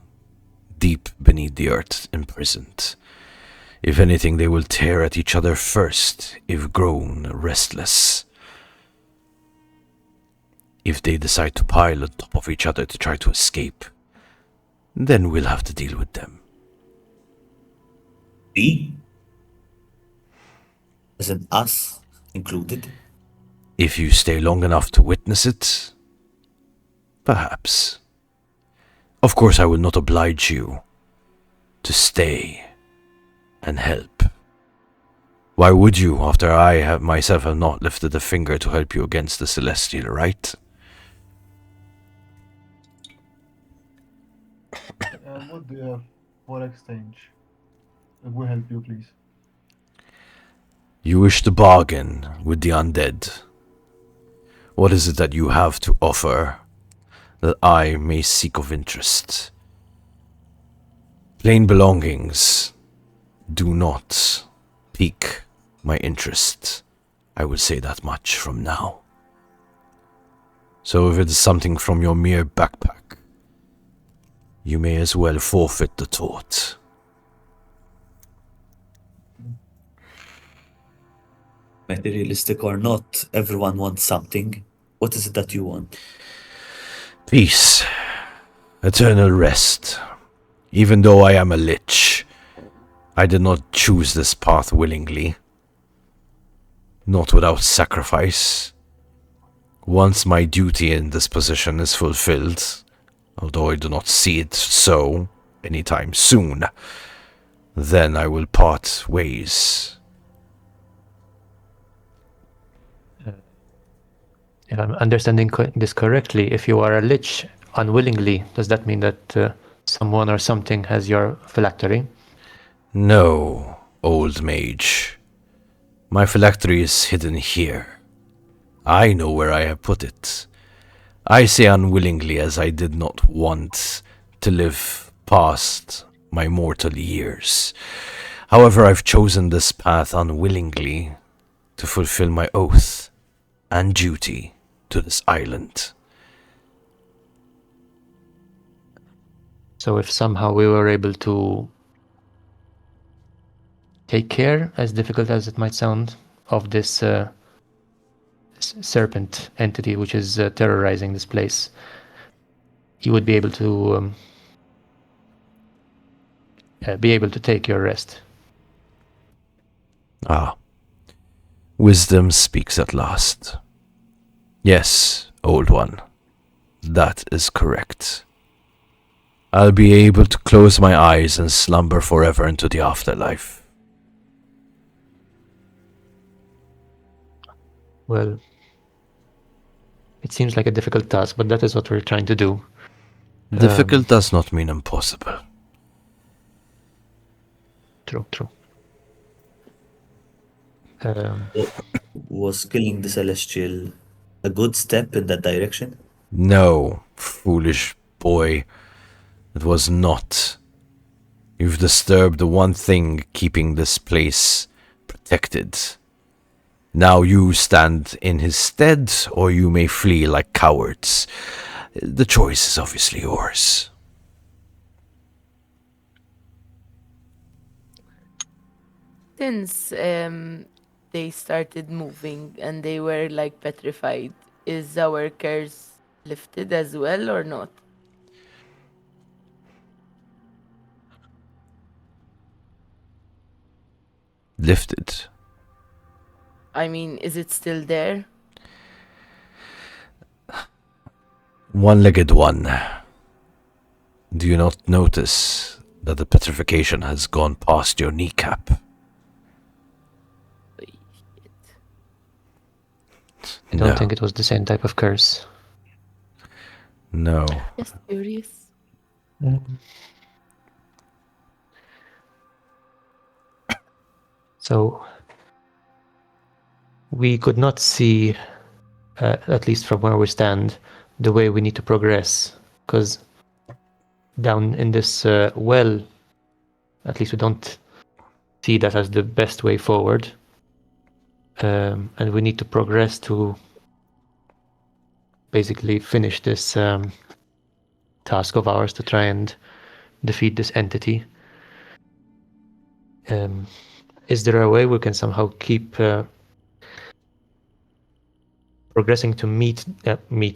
deep beneath the earth, imprisoned. If anything, they will tear at each other first, if grown restless. If they decide to pile on top of each other to try to escape, then we'll have to deal with them. We? Isn't us included? If you stay long enough to witness it, perhaps. Of course, I will not oblige you to stay and help. Why would you, after I have myself have not lifted a finger to help you against the Celestial, right? What do you have for exchange? We'll help you, please. You wish to bargain with the undead. What is it that you have to offer that I may seek of interest? Plain belongings do not pique my interest. I will say that much from now. So if it is something from your mere backpack, you may as well forfeit the taunt. Materialistic or not, everyone wants something. What is it that you want? Peace. Eternal rest. Even though I am a lich, I did not choose this path willingly. Not without sacrifice. Once my duty in this position is fulfilled, although I do not see it so anytime soon, then I will part ways. If I'm understanding this correctly, if you are a lich unwillingly, does that mean that someone or something has your phylactery? No, old mage. My phylactery is hidden here. I know where I have put it. I say unwillingly as I did not want to live past my mortal years. However, I've chosen this path unwillingly to fulfill my oath and duty to this island. So if somehow we were able to take care, as difficult as it might sound, of this serpent entity which is terrorizing this place, you would be able to take your rest. Ah, wisdom speaks at last. Yes, old one, that is correct. I'll be able to close my eyes and slumber forever into the afterlife. Well, it seems like a difficult task, but that is what we're trying to do. Difficult does not mean impossible. True. Was killing the Celestial a good step in that direction? No, foolish boy. It was not. You've disturbed the one thing keeping this place protected. Now you stand in his stead, or you may flee like cowards. The choice is obviously yours. Since they started moving and they were like petrified, is our curse lifted as well or not? Lifted. I mean, is it still there? One-legged one. Do you not notice that the petrification has gone past your kneecap? Oy, shit. I don't No. think it was the same type of curse. No. Just curious. So we could not see, at least from where we stand, the way we need to progress, because down in this well, at least we don't see that as the best way forward. And we need to progress to basically finish this task of ours to try and defeat this entity. Is there a way we can somehow keep progressing to meet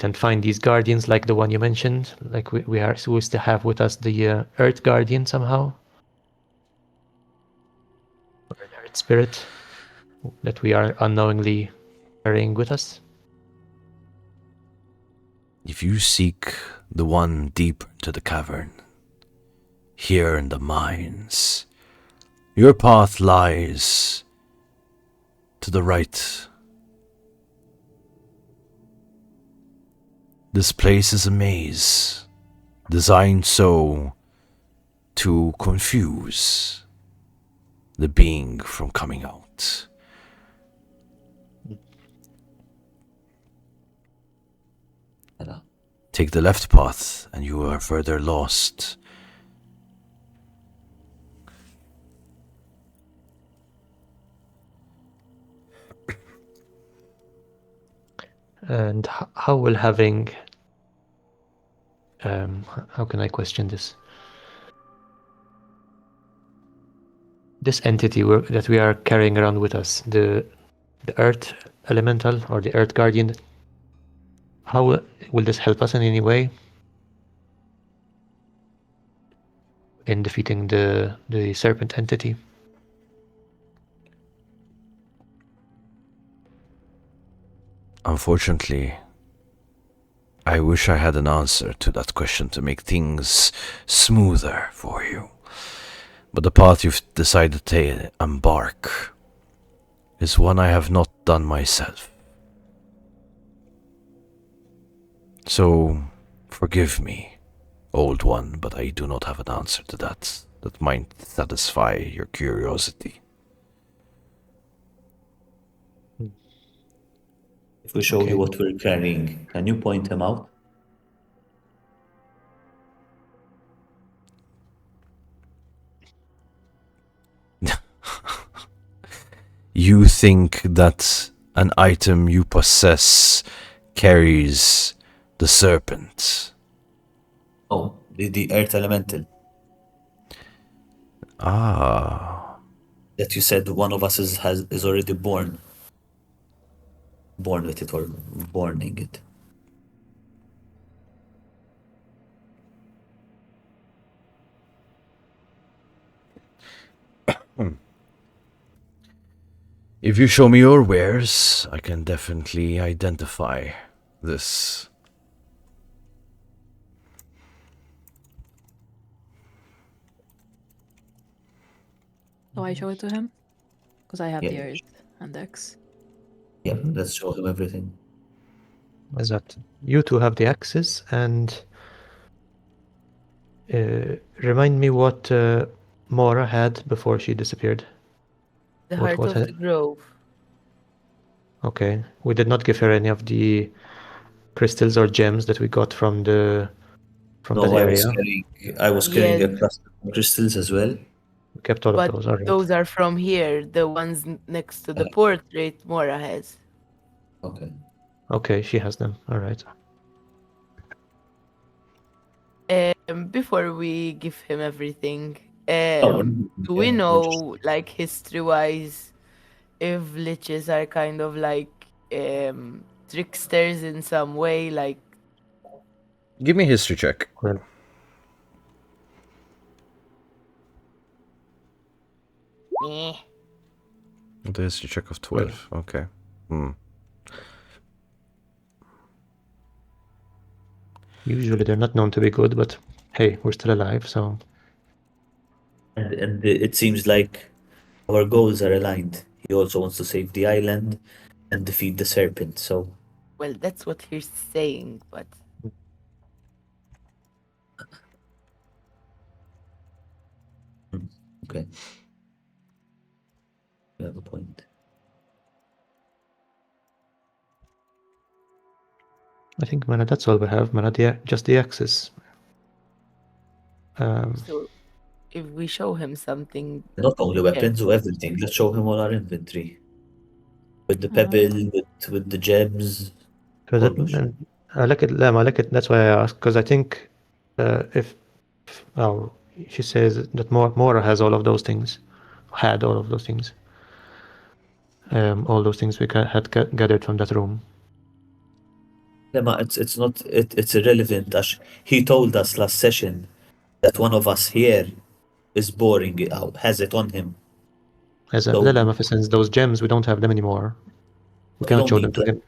and find these guardians, like the one you mentioned? Like we still have with us the Earth Guardian somehow, or an Earth Spirit that we are unknowingly carrying with us. If you seek the one deep into the cavern, here in the mines, your path lies to the right. This place is a maze, designed so to confuse the being from coming out. Take the left path and you are further lost. And how will having how can I question this? This entity that we are carrying around with us, the Earth Elemental or the Earth Guardian, how will this help us in any way in defeating the serpent entity? Unfortunately, I wish I had an answer to that question to make things smoother for you. But the path you've decided to embark is one I have not done myself. So, forgive me, old one, but I do not have an answer to that might satisfy your curiosity. If we show Okay. you what we're carrying, can you point him out? You think that an item you possess carries the serpent? Oh, the Earth Elemental Ah, that you said one of us is already born with it or borning it. if you show me your wares, I can definitely identify this. So I show it to him? Because I have the Yeah. Earth Index. Yeah, let's show him everything. Is that you two have the axes, and remind me what Mora had before she disappeared. The What Heart was of it? the Grove. Okay, we did not give her any of the crystals or gems that we got from that No, area. I was carrying Yeah. a cluster of crystals as well. We kept all But of those. All right. those are from here, the ones next to the portrait Mora has. Okay. Okay, she has them. All right. Before we give him everything, Oh, do we know, like, history-wise, if liches are kind of like tricksters in some way? Like, Give me a history check. Well, meh. The history check of 12. Okay. usually they're not known to be good, but hey, we're still alive, so and it seems like our goals are aligned. He also wants to save the island and defeat the serpent. So Well, that's what he's saying, but okay, you have a point. I think Mana, that's all we have. Mana, just the axes. so if we show him something, Not only weapons, or everything. Let's show him all our inventory with the pebble, with the gems. So Almost. That's why I asked, because I think if she says that Mora has all of those things, had all of those things, all those things we had gathered from that room. Lema, it's not it's irrelevant. He told us last session that one of us here is boring it out, has it on him. So- Lema, for instance, those gems, we don't have them anymore. We We cannot don't show them need to him.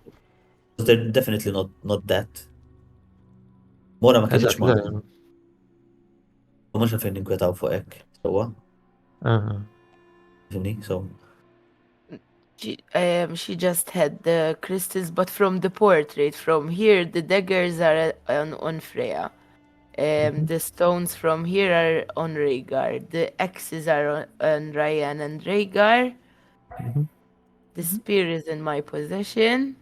They're definitely not that. Mora ma kienx ma. Mhux għalfejn ninkwetaw fuq hekk. Sewwa, fimni? So She just had the crystals, but from the portrait, from here, the daggers are on Freya. The stones from here are on Rhaegar. The axes are on Ryan and Rhaegar. The spear is in my possession.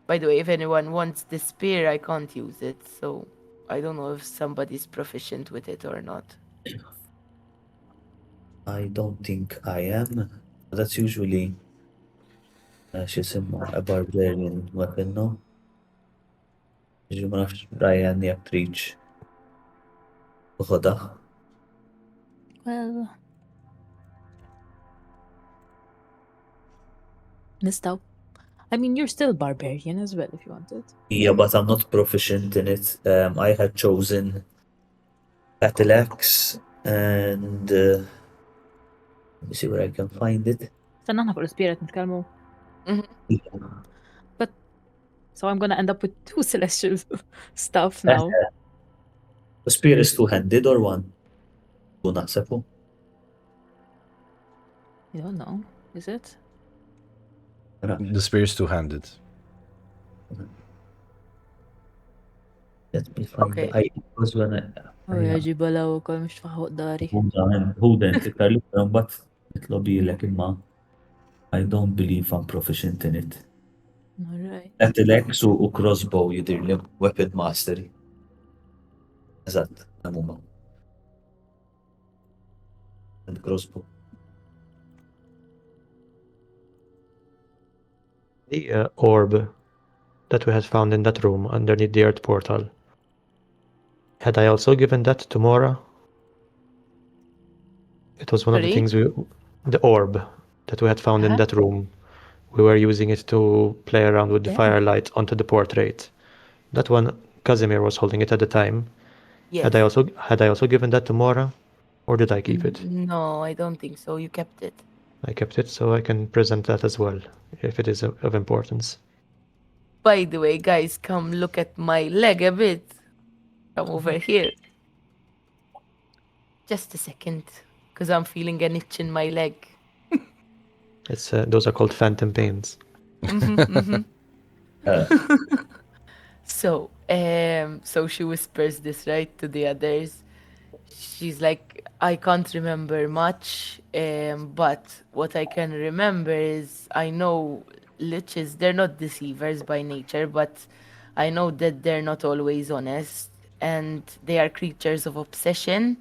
By the way, if anyone wants the spear, I can't use it, so I don't know if somebody's proficient with it or not. I don't think I am. That's usually x'isimha a barbarian weapon, no? Ġi ma nafx Ryan jekk tridx toħodha. Well, nistaw. I mean, you're still barbarian as well if you wanted. Yeah, but I'm not proficient in it. I had chosen battle axe and let me see where I can find it. Stanna ħna fuq l-spirit nitkellmu. So I'm gonna end up with 2 celestial stuff now. The spear is two-handed or one? Tu naħsebu? I don't know. Is it? The spear is two-handed. Let me find Okay. it. I was when Oh, ġibala u kol mux tfaħuq dari. Huden tiktar li but nitlobbilek imma I don't believe I'm proficient in it. Alright. Battle axe u crossbow jidir li weapon mastery. Eżatt, namuma. And crossbow. The orb that we had found in that room underneath the earth portal. Had I also given that to Mora? It was one of the Sorry? things the orb that we had found in that room. We were using it to play around with the Yeah. firelight onto the portrait. That one, Casimir was holding it at the time. Yes. Had I also given that to Mora, or did I keep it? No, I don't think so. You kept it. I kept it, so I can present that as well, if it is of importance. By the way, guys, come look at my leg a bit. Come over here. Just a second, because I'm feeling an itch in my leg. It's those are called phantom pains. So she whispers this right to the others. She's like, I can't remember much, but what I can remember is I know liches, they're not deceivers by nature, but I know that they're not always honest, and they are creatures of obsession,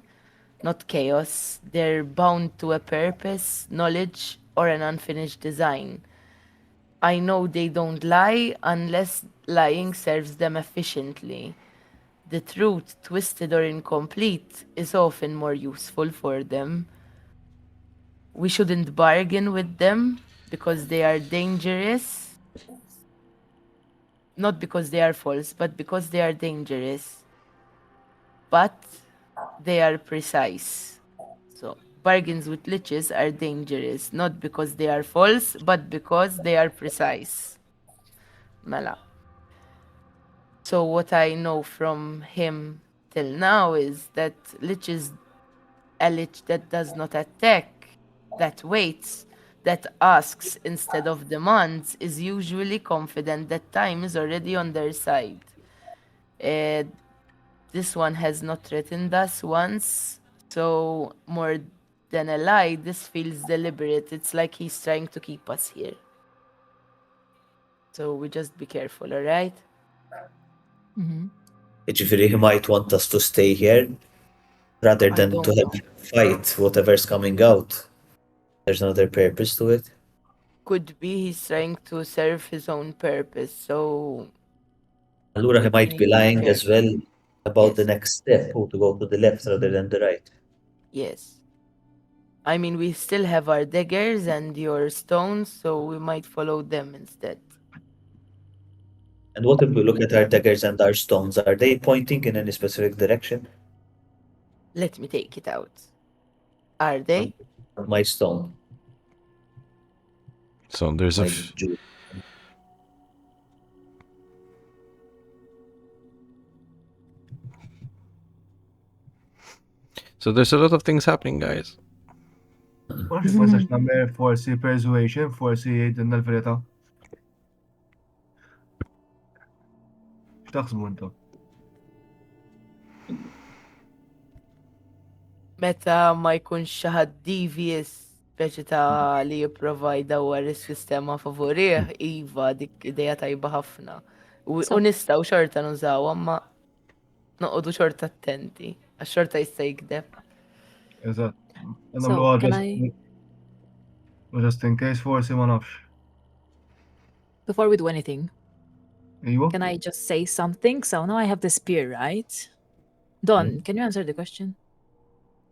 not chaos. They're bound to a purpose, knowledge, or an unfinished design. I know they don't lie unless lying serves them efficiently. The truth, twisted or incomplete, is often more useful for them. We shouldn't bargain with them because they are dangerous. Not because they are false, but because they are dangerous. But they are precise. So, bargains with liches are dangerous, not because they are false, but because they are precise. Mela. So what I know from him till now is that a lich that does not attack, that waits, that asks instead of demands, is usually confident that time is already on their side. This one has not threatened us once, so more than a lie, this feels deliberate. It's like he's trying to keep us here. So we just be careful, alright? Ġifiri, he might want us to stay here rather I than don't to have fight whatever's coming out. There's another purpose to it. Could be he's trying to serve his own purpose, so Allura he might be lying Okay. as well about the Yes. next step, who to go to the left rather than the right. Yes. I mean, we still have our daggers and your stones, so we might follow them instead. And what if we look at our daggers and our stones? Are they pointing in any specific direction? Let me take it out. Are they? My stone, So there's a my f- jewel. so there's a lot of things happening, guys. Ma nistax nagħmel forsi persuasion, forsi jgħidilna l-verità. X'taħsbu intom? Meta ma jkunx xi ħadd devious speċi ta' li jipprovajda war is-sistema favorih, iva dik ideja tajba ħafna. U So- nistgħu xorta nużaw, amma noqogħdu xorta attenti, għax xorta jista' jikdeb. Eżatt. So, Nagħmluha can just in case forsi ma nafx. Before we do anything, Iwa? can I just say something? So now I have the spear, right? Don, can you answer the question?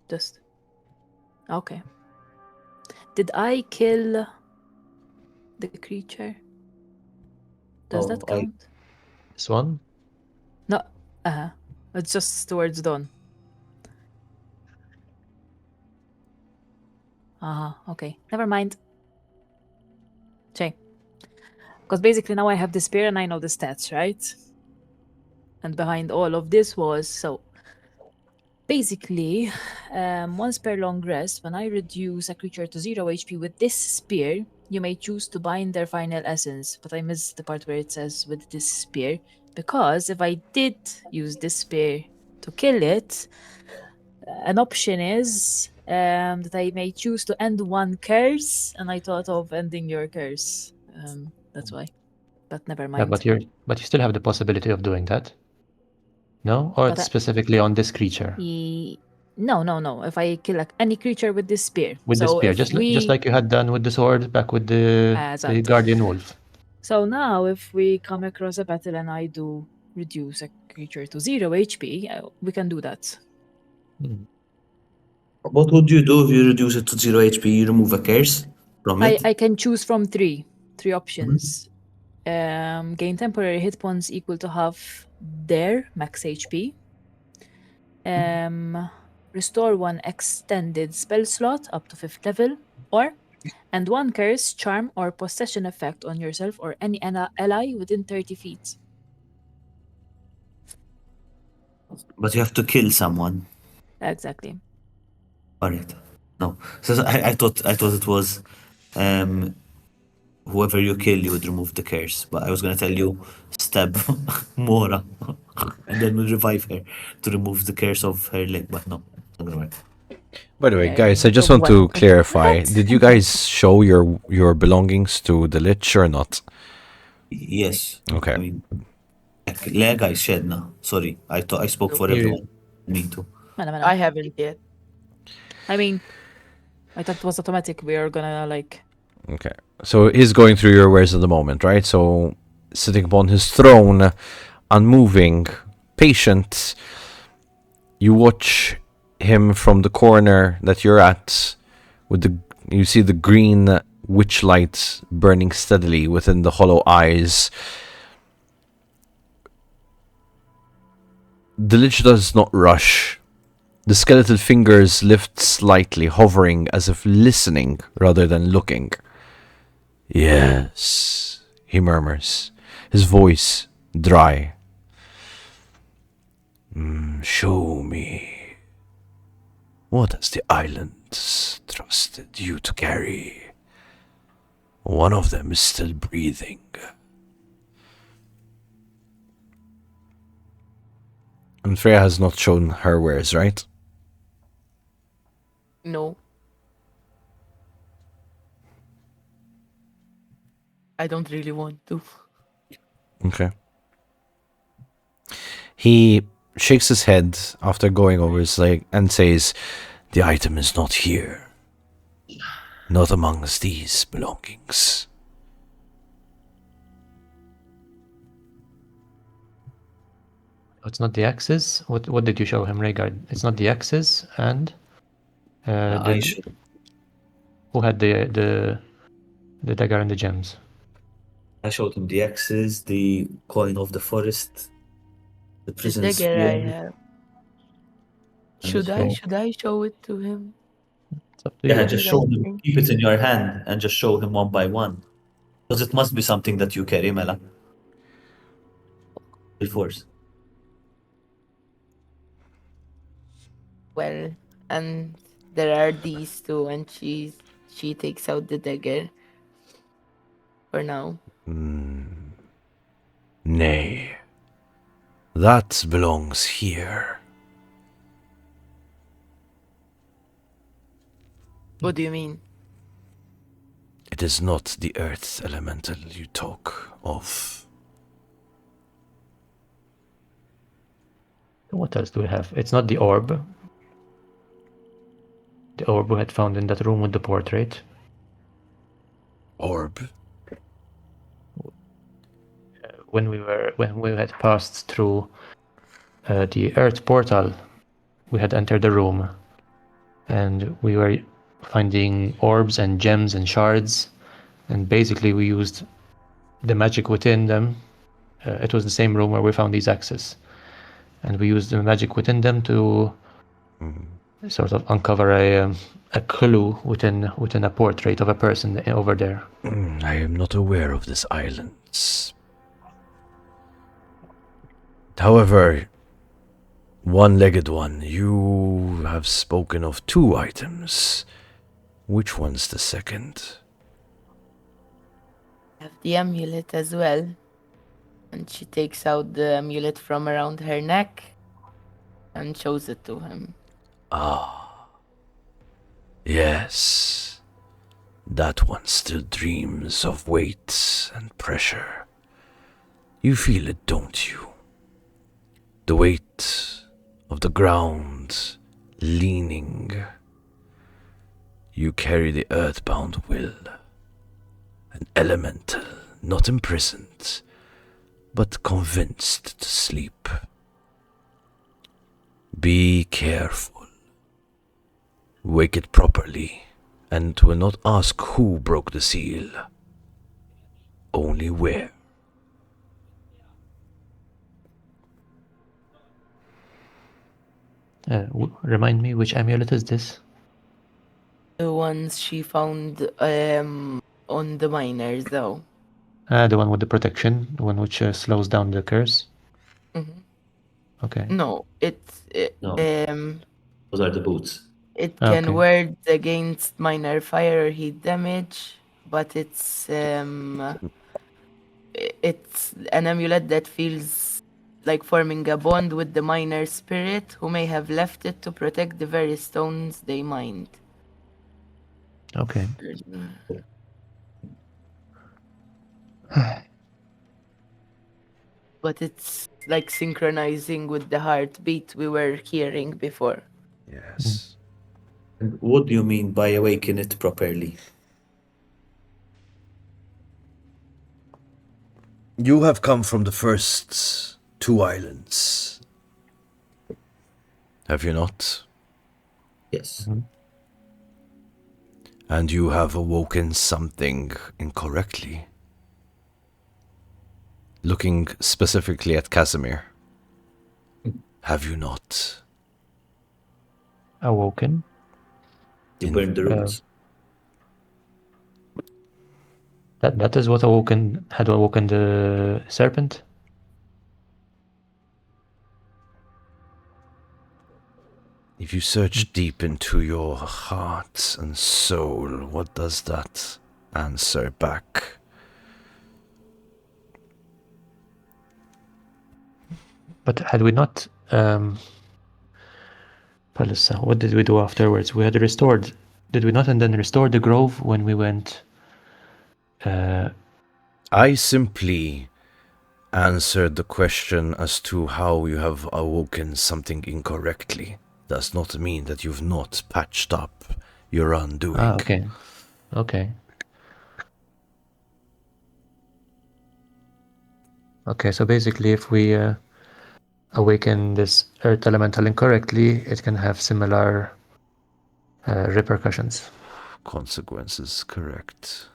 Just. Okay. Did I kill the creature? Does Oh, that I- count? This one? No. It's just towards Don. Okay. Never mind. Che. Because basically now I have the spear and I know the stats, right? And behind all of this was so basically once per long rest, when I reduce a creature to 0 HP with this spear, you may choose to bind their final essence. But I missed the part where it says with this spear, because if I did use this spear to kill it, an option is that I may choose to end one curse, and I thought of ending your curse. That's why. But never Yeah, mind. but you still have the possibility of doing that. No? Or But it's I- specifically on this creature? No. If I kill any creature with this spear. With the So spear, if just like you had done with the sword back with the Exactly. Guardian Wolf. So now, if we come across a battle and I do reduce a creature to 0 HP, we can do that. What would you do if you reduce it to 0 HP? You remove a curse from it? I can choose from three options. Gain temporary hit points equal to half their max HP. Restore one extended spell slot up to 5th level, or and one curse, charm, or possession effect on yourself or any ally within 30 feet. But you have to kill someone. Exactly. Alright. No. So I thought it was whoever you kill, you would remove the curse. But I was gonna tell you stab Mora and then we'll revive her to remove the curse of her leg. But no, it's not gonna work. By the way, Yeah, guys, I just so want to what- clarify. what? Did you guys show your belongings to the Lich or not? Yes. Okay. I mean, leg I shed now. Sorry, I thought I spoke for You- everyone. Me too. Mela. I haven't yet. I mean, I thought it was automatic. We are gonna like. Okay. So he's going through your wares at the moment, right? So sitting upon his throne, unmoving, patient, you watch him from the corner that you're at with you see the green witch light burning steadily within the hollow eyes. The Lich does not rush. The skeletal fingers lift slightly, hovering as if listening rather than looking. Yes, he murmurs, his voice dry. Show me. What has the island trusted you to carry? One of them is still breathing. And Freya has not shown her wares, right? No. I don't really want to. Okay. He shakes his head after going over his leg and says, "The item is not here. Not amongst these belongings." It's not the axes. What did you show him, Rhaegar? It's not the axes, and I should. who had the dagger and the gems? I showed him the axes, the coin of the forest, the The prison dagger I spear. have. And Should I? so- Should I show it to him? It's up to Yeah, you. just you show guys him. think? Keep it in your hand and just show him one by one. Because it must be something that you carry, Mela. With force. Well, and there are these two, and she takes out the dagger. For now. Nay. That belongs here. What do you mean? It is not the earth elemental you talk of. What else do we have? It's not the orb. The orb we had found in that room with the portrait. Orb? When we had passed through the earth portal, we had entered the room, and we were finding orbs and gems and shards, and basically we used the magic within them. It was the same room where we found these axes, and we used the magic within them to sort of uncover a clue within a portrait of a person over there. I am not aware of this island. However, one-legged one, you have spoken of 2 items. Which one's the second? I have the amulet as well. And she takes out the amulet from around her neck and shows it to him. Ah. Yes. That one still dreams of weight and pressure. You feel it, don't you? The weight of the ground leaning. You carry the earthbound will. An elemental, not imprisoned, but convinced to sleep. Be careful. Wake it properly, and will not ask who broke the seal. Only where. Remind me, which amulet is this? The ones she found on the miners, though. The one with the protection, the one which slows down the curse. Mhm. Okay. No, No. Those are the boots. it Okay. can ward against minor fire or heat damage, but it's an amulet that feels like forming a bond with the miner spirit who may have left it to protect the very stones they mined. Okay. But it's like synchronizing with the heartbeat we were hearing before. Yes. And what do you mean by awaken it properly? You have come from the first 2 islands. Have you not? Yes. And you have awoken something incorrectly. Looking specifically at Casimir. Have you not? Awoken. You In- burned the roots. That is what had awoken the serpent. If you search deep into your heart and soul, what does that answer back? But had we not, Palissa, what did we do afterwards? We had restored, did we not, and then restore the grove when we went? I simply answered the question as to how you have awoken something incorrectly. Does not mean that you've not patched up your undoing. Okay. Okay, so basically if we awaken this earth elemental incorrectly, it can have similar repercussions. Consequences, correct.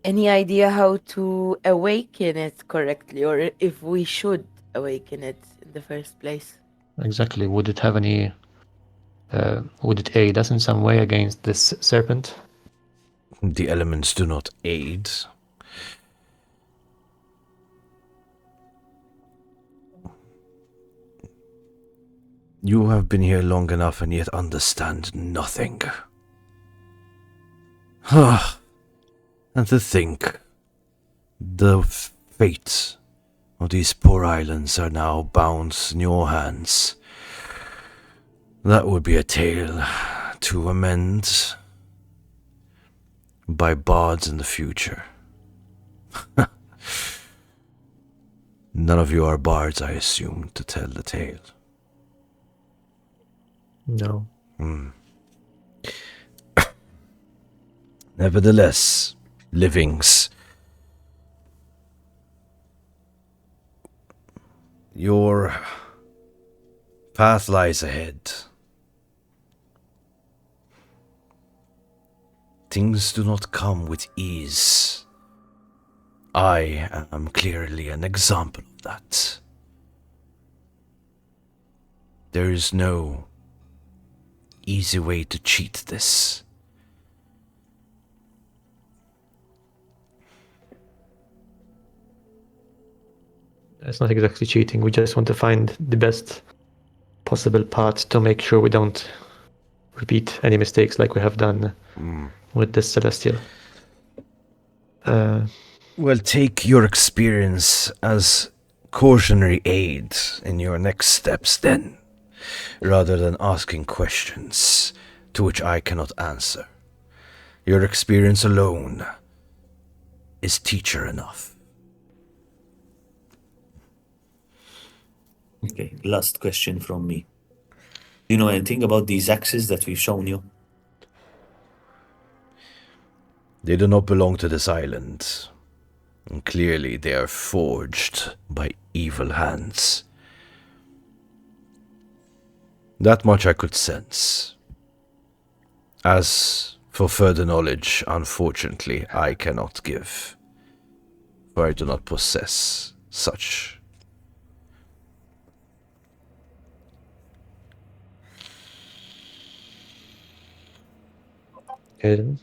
Any idea how to awaken it correctly, or if we should awaken it in the first place? Exactly. Would it have any? Would it aid us in some way against this serpent? The elements do not aid. You have been here long enough and yet understand nothing. And to think, the fate of these poor islands are now bound in your hands. That would be a tale to amend by bards in the future. None of you are bards, I assume, to tell the tale. No. Nevertheless, livings, your path lies ahead. Things do not come with ease. I am clearly an example of that. There is no easy way to cheat this. It's not exactly cheating. We just want to find the best possible path to make sure we don't repeat any mistakes like we have done with this celestial. Well, take your experience as cautionary aid in your next steps then, rather than asking questions to which I cannot answer. Your experience alone is teacher enough. Okay, last question from me. Do you know anything about these axes that we've shown you? They do not belong to this island. And clearly they are forged by evil hands. That much I could sense. As for further knowledge, unfortunately, I cannot give. For I do not possess such. Aiden,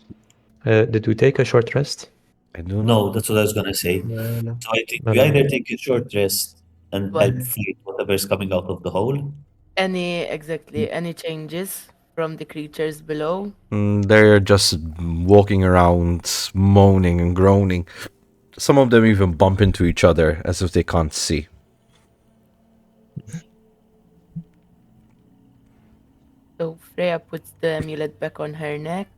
did we take a short rest? I do No, that's what I was gonna say. No. So I think No, we no. either take a short rest and Well- help fight whatever's coming out of the hole. Any changes from the creatures below? They're just walking around, moaning and groaning. Some of them even bump into each other as if they can't see. So Freya puts the amulet back on her neck.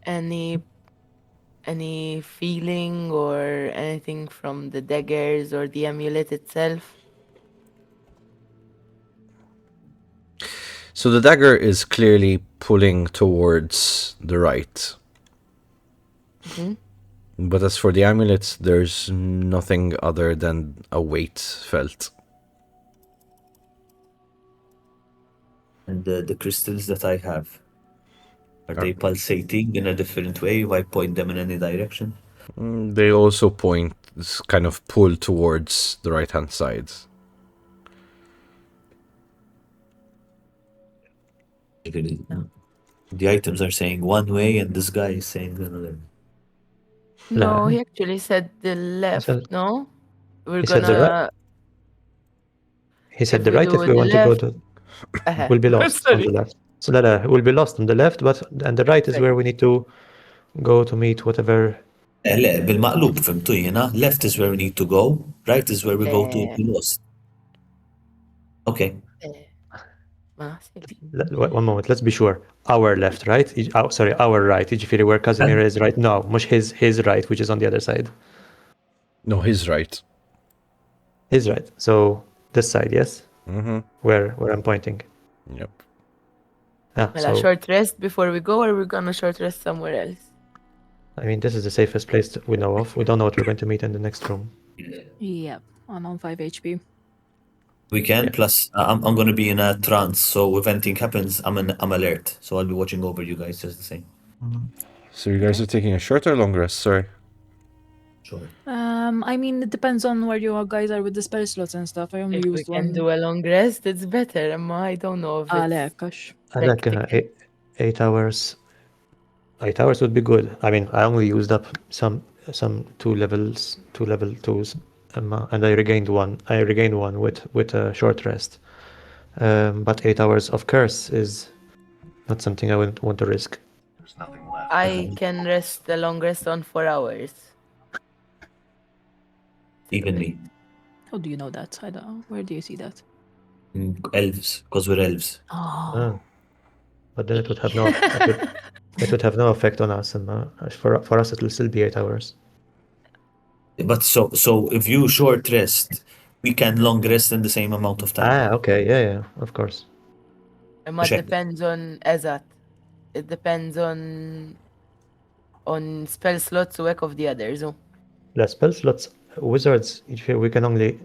Any feeling or anything from the daggers or the amulet itself? So the dagger is clearly pulling towards the right. Mhm. But as for the amulet, there's nothing other than a weight felt. And the crystals that I have, are they pulsating in a different way if I point them in any direction? They also point, kind of pull towards the right-hand side. The items are saying one way and this guy is saying another. No, No. he actually said the left. said- No, we're he said the gonna. He said If the we right do if we the want to go left- to. Uh-huh. We'll be lost on Sorry. the left. So we'll be lost on the left, and the right is Right. where we need to go to meet whatever. لا بالمقلوب فهمتوا هنا left is where we need to go, right is where we go to be lost. Okay. ما سيبي. One moment, let's be sure. Our left, right? Sorry, our right. يجي where Casimir is right. No, مش his right, which is on the other side. No, he's right. His right. So this side, yes? Mm-hmm. Where I'm pointing. Yep. Ah, Well, a so short rest before we go, or we're gonna short rest somewhere else? I mean, this is the safest place we know of. We don't know what we're going to meet in the next room. Yep, I'm on 5 HP. We can. Yeah. Plus, I'm going to be in a trance, so if anything happens, I'm alert. So I'll be watching over you guys just the same. So you guys are taking a short or long rest? Sorry. Sure. I mean, it depends on where you guys are with the spell slots and stuff. I only If we used can one. do a long rest, it's better. I don't know if it's Għalek, I like practical. 8 hours. 8 hours would be good. I mean, I only used up some 2 level 2s, and I regained one. I regained one with a short rest. But 8 hours of curse is not something I would want to risk. There's nothing left. I can rest the long rest on 4 hours. Even me. How do you know that? I don't know. Where do you see that? Elves, because we're elves. Oh, Ah. But then it would have no it would have no effect on us, and for us it will still be 8 hours. But so if you short rest, we can long rest in the same amount of time. Okay, yeah, of course. It Check. depends on Ezat. It depends on spell slots u hekk of the others. The spell slots, wizards, we can only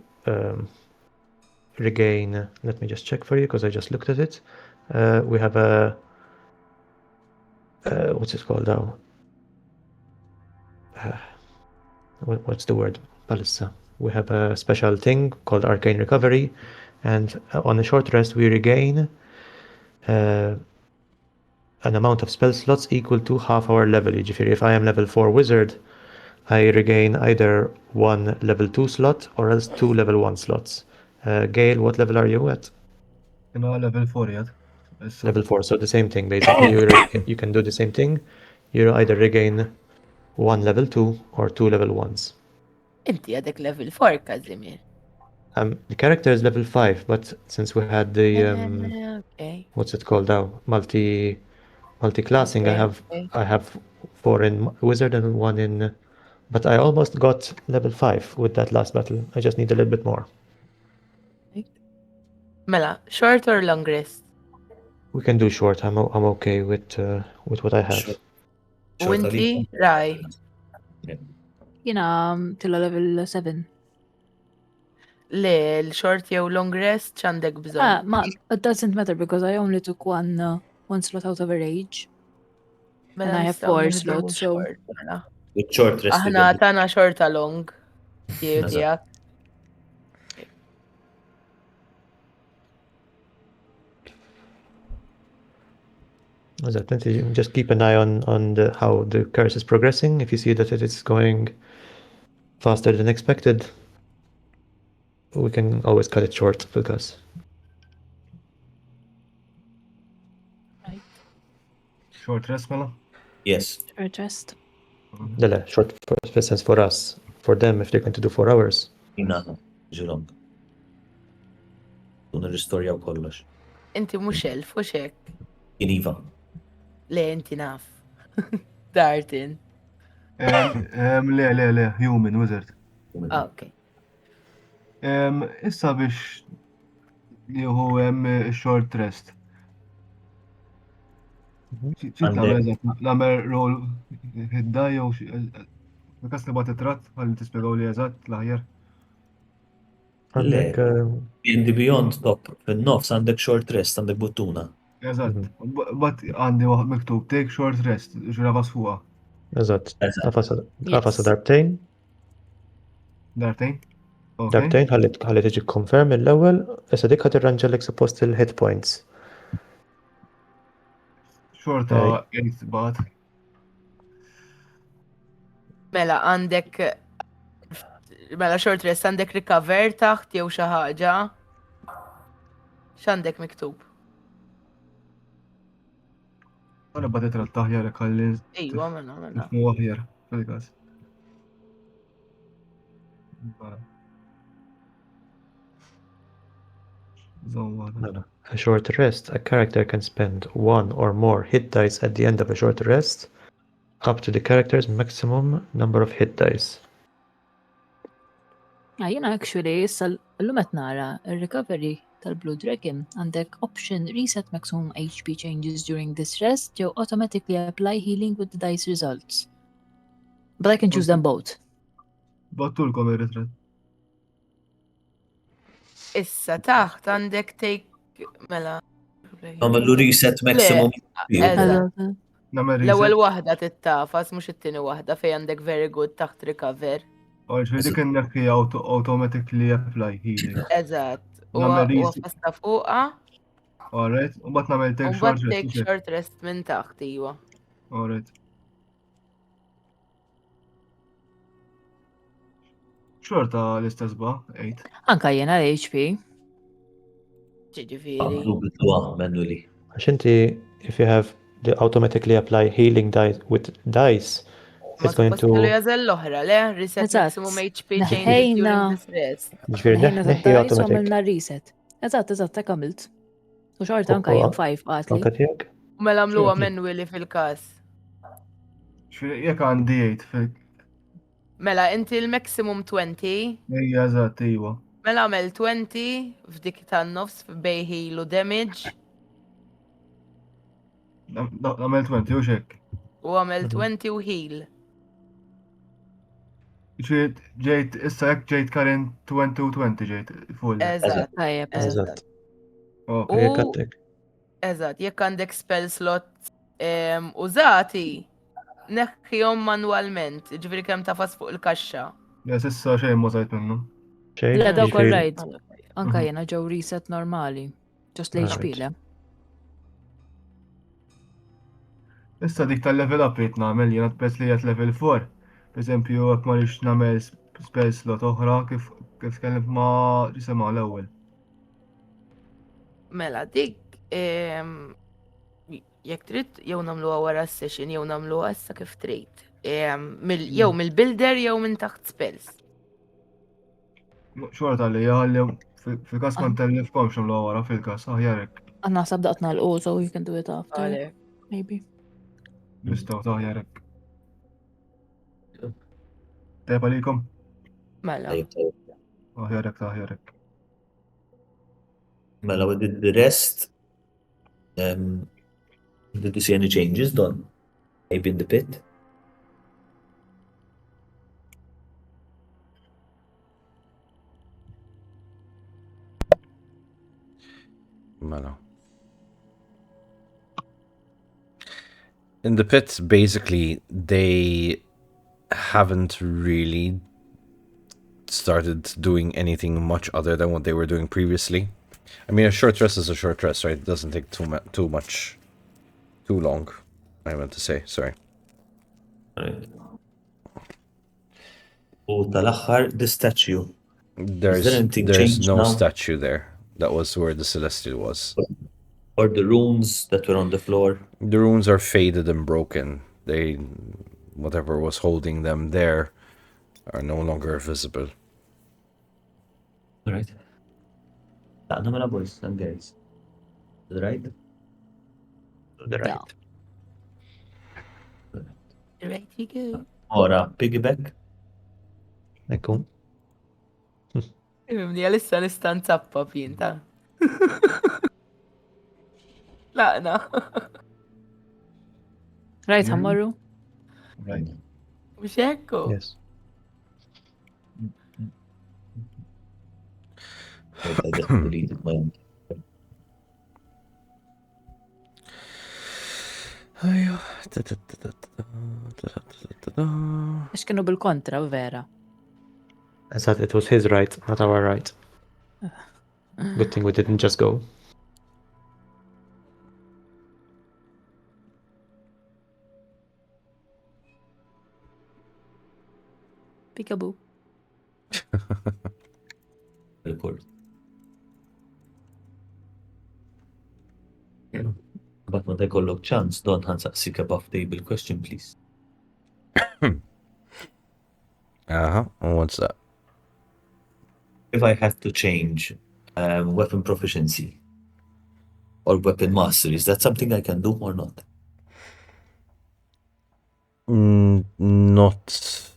regain. Let me just check for you because I just looked at it. We have a what's it called now? What's the word? Balissa. We have a special thing called Arcane Recovery, and on a short rest we regain an amount of spell slots equal to half our level. If I am level 4 wizard, I regain either 1 level 2 slot or else 2 level 1 slots. Gale, what level are you at? level 4 yet. Level 4, so the same thing basically. You can do the same thing. You either regain 1 level 2 or 2 level 1s. Inti għadek level 4, Kazimir. The character is level 5, but since we had the Okay. what's it called now? Multi-classing, Okay. I have 4 in wizard and 1 in, but I almost got level 5 with that last battle. I just need a little bit more. Mela, short or long rest? We can do short. I'm okay with what I have. Short. U inti, Raj? Jina till level 7. Le, l-short jew long rest x'għandek bżonn? It doesn't matter because I only took one slot out of a rage. Mela and I have nistgħu 4 nieħdu slots, so- short, mela. With short rest. Aħna tagħna xorta long. Tiegħu Eżatt. tiegħek. Exactly. Just keep an eye on how the curse is progressing. If you see that it is going faster than expected, we can always cut it short because Short rest mela? Yes. Short rest. short for sense for us. For them, if they're going to do 4 hours, Jina, ġilong. Tuna ristorja u kollox. Inti mhux elf, u xek. Jiniva. Le, inti naf. Dartin. Le, human wizard. Ah, okay. Issa biex jieħu short rest. Namel roll hidda jew kas nibgħat it-tratt ħalli tispjegaw li eżatt l-aħjar. għandek In the beyond top, fin-nofs għandek short rest, għandek buttuna. Eżatt. But għandi waħed miktub take short rest, ġrava sfuqa. eżatt. Eżatt. Għafasa darbtejn. Dartejn? Darbtejn ħalli tiġi confirm l-ewwel, issa dik ħad irranġellek suppost il-hit points. Xorta 8 bat. Mela, għandek. Mela, short rest għandek recover taħt jew xi ħaġa. X'għandek miktub? Għana bad it-tratt aħjar ħalli Ejwa, mela. nifmu aħjar fil-każ. A short rest, a character can spend 1 or more hit dice at the end of a short rest, up to the character's maximum number of hit dice. Jina actually, issa l-lum qed nara il-recovery tal-Blue Dragon għandek option reset maximum HP changes during this rest jew automatically apply healing with the dice results. But I can choose them both. Battulkom ir-ritrat. Issa taħt għandek take mela. Għamellu reset maximum. Eżatt. Namel L-ewwel waħda tittafas mhux it-tieni waħda fejn għandek very good taħt recover. ġviri dik innekki automatically apply healing. Eżatt. U Namel reset. fasta fuqha Alright, u bat namel u take mbagħad short take rest. short rest minn taħt iwa. Alright. Xorta l-istess ba, 8. Anka jena l-HP. Ġifieri. Għamlu bitluwa manually. Għax inti, if you have the automatically apply healing dice with dice, Ma it's going suppost kellu to jażel l-oħra, le? Reset Eżatt. maximum HP change Neħħejna. during this rest. ġifieri Ħejna neħħi ta' dice u automatic. għamilna reset. Eżatt, ta' għamilt. U xorta anka jen 5 Anka għatli. tiegħek? U mela għamluha Xorti. manually fil-każ. Jek għandi 8 fil Mela inti l-maximum 20, Ejja, eżatt, iwa. mela għamel 20 f'dik tan-nofs f'bej heal u damage Namel 20 u xek. u għamel 20 u heal. Ġejt, issa jek ġejt karen 20 u 20 ġejt full. Eżatt. Tajjeb, Eżatt. Ok. Jekk għandek. Eżatt, jekk għandek spell slot użati, neħħihom manwalment, ġifieri kemm tafas fuq il-kaxxa. Jes, issa xejn ma sajt minnu. Xejn, Le dawk ġifieri- right. Anka Mhm. jena ġew reset normali. Just l-HP le. Issa dik tal-level up jt namel jena t-pes li jgħat level 4. Per eżempju, jek ma rix namel spell slot oħra kif kellim ma jisema l-ewel. Mela dik jekk trid jew nagħmluha wara s-session jew nagħmluha issa kif trid. Jew mill-builder jew minn taħt spells. Xorta li jgħalli fil-kas kont tellifkom xamlu għara fil-kas, aħjarek. Għanna sabdaqtna l-O, so you can do it after. Maybe. Nistaw taħjarek. Tepa likom? Mela. Aħjarek taħjarek. Mela, with the rest, did you see any changes done? Maybe in the pit? Mela. In the pit, basically, they haven't really started doing anything much other than what they were doing previously. I mean, a short rest is a short rest, right? It doesn't take too long. I meant to say, sorry. Right. U tal-axħar, the statue. There's anything there's changed no now? statue there. That was where the Celestial was. Or the runes that were on the floor. The runes are faded and broken. They, whatever was holding them there, are no longer visible. Right. Taqna mela boys and girls. Right? The right. Right you go. Ora, piggyback. Ekku. Imni għalissa nistan zappa pinta. Laqna. Right, ħammarru? Right. Mux ekku. Yes. I just deleted my own. Għax kienu bil-kontra, vera. Eżatt, it was his right, not our right. Good thing we didn't just go. Peekaboo. Record. But ma kollok ċans, don ħansaqsik above table question, please. Uh-huh. And what's that? If I have to change weapon proficiency or weapon mastery, is that something I can do or not? Not.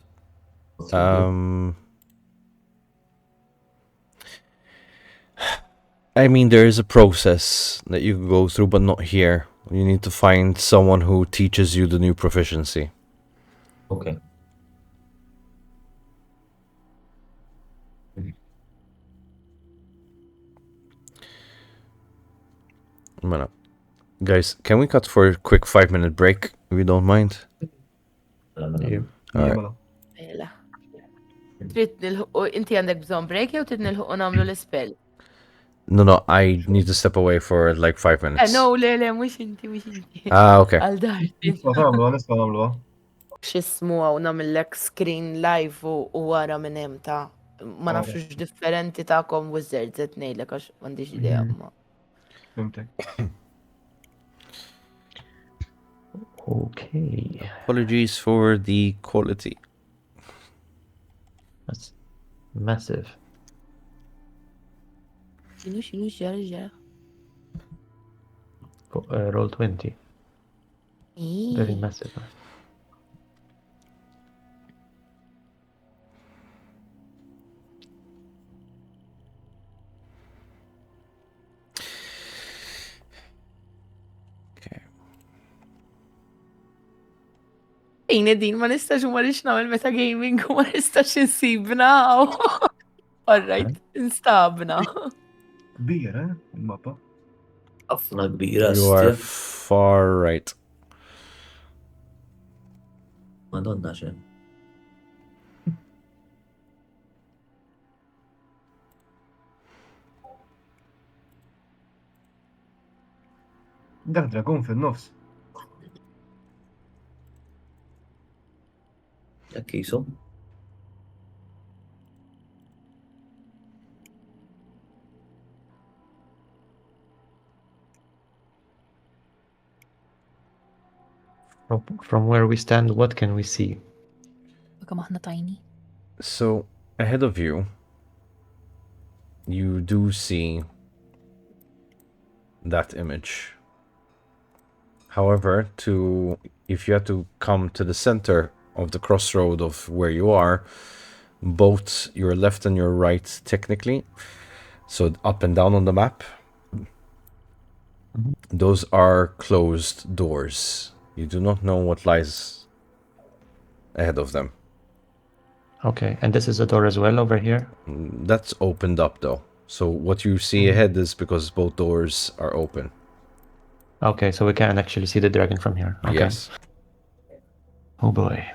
I mean, there is a process that you can go through, but not here. You need to find someone who teaches you the new proficiency. Okay. Mela. Guys, can we cut for a quick 5-minute break, if you don't mind? Yeah. Alright. Mela. Mela. Trid nilħu, inti għandek bżon break jew trid nilħu namlu l-ispell? No, I need to step away for like 5 minutes. No, le, mux inti. Ah, okay. Għal darti. Nista' nagħmluha. X'ismu għaw namillek screen live u wara minn hemm ta' ma nafx differenti ta'kom Wizards qed ngħidlek għax m'għandix idea ma. Fimtek. Okay. Apologies for the quality. That's massive. X'inhu ġara. Roll 20. Very massive. Okay. Jina din ma nistax u marriċ namel metagaming u ma nistax insibna. Alright, instabna. Kbira, il-mappa. ħafna kbira. You are Steve. far right. Madonna xejn. Dak dragon fin-nofs. Jekk jisu. From where we stand, what can we see? Baka maħna tiny. So, ahead of you, you do see that image. However, if you had to come to the center of the crossroad of where you are, both your left and your right technically, so up and down on the map, those are closed doors. You do not know what lies ahead of them. Okay, and this is a door as well over here? That's opened up though. So what you see ahead is because both doors are open. Okay, so we can actually see the dragon from here. Okay. Yes. Oh boy.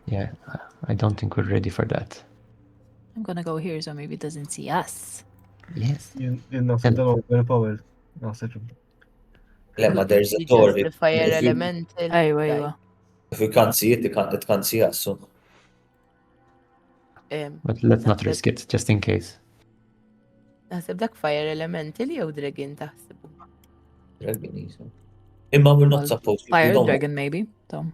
Yeah, I don't think we're ready for that. I'm gonna go here so maybe it doesn't see us. Yes. Jien naħseb dan overpowered. Naħseb. Lemma, there's a door. The fire elemental. Aywa. If you can't see it can't see us. So. But let's not risk it, just in case. Naħseb dak fire elemental jew dragon taħsibu. Dragon jisu. Imma we're not Well, supposed to. Fire we don't- dragon maybe. So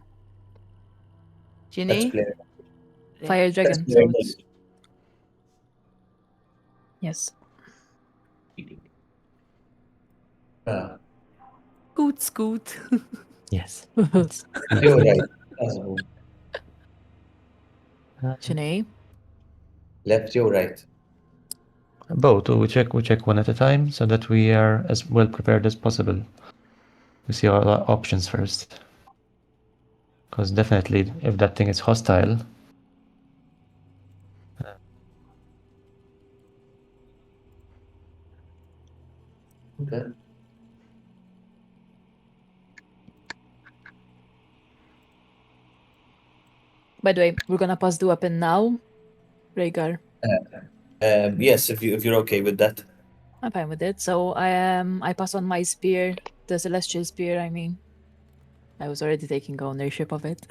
Let's Ġini? play. fire Let's dragon. play So it. it's, yes. Ah, Scoot. Yes. you're right. Asbu. Sinead? Left, you're right. Both. We check one at a time so that we are as well prepared as possible. We see all our options first. Because definitely, if that thing is hostile, Okay. By the way, we're gonna pass the weapon now. Rhaegar. Yes, if you're okay with that. I'm fine with it. So I pass on my spear, the celestial spear. I mean, I was already taking ownership of it.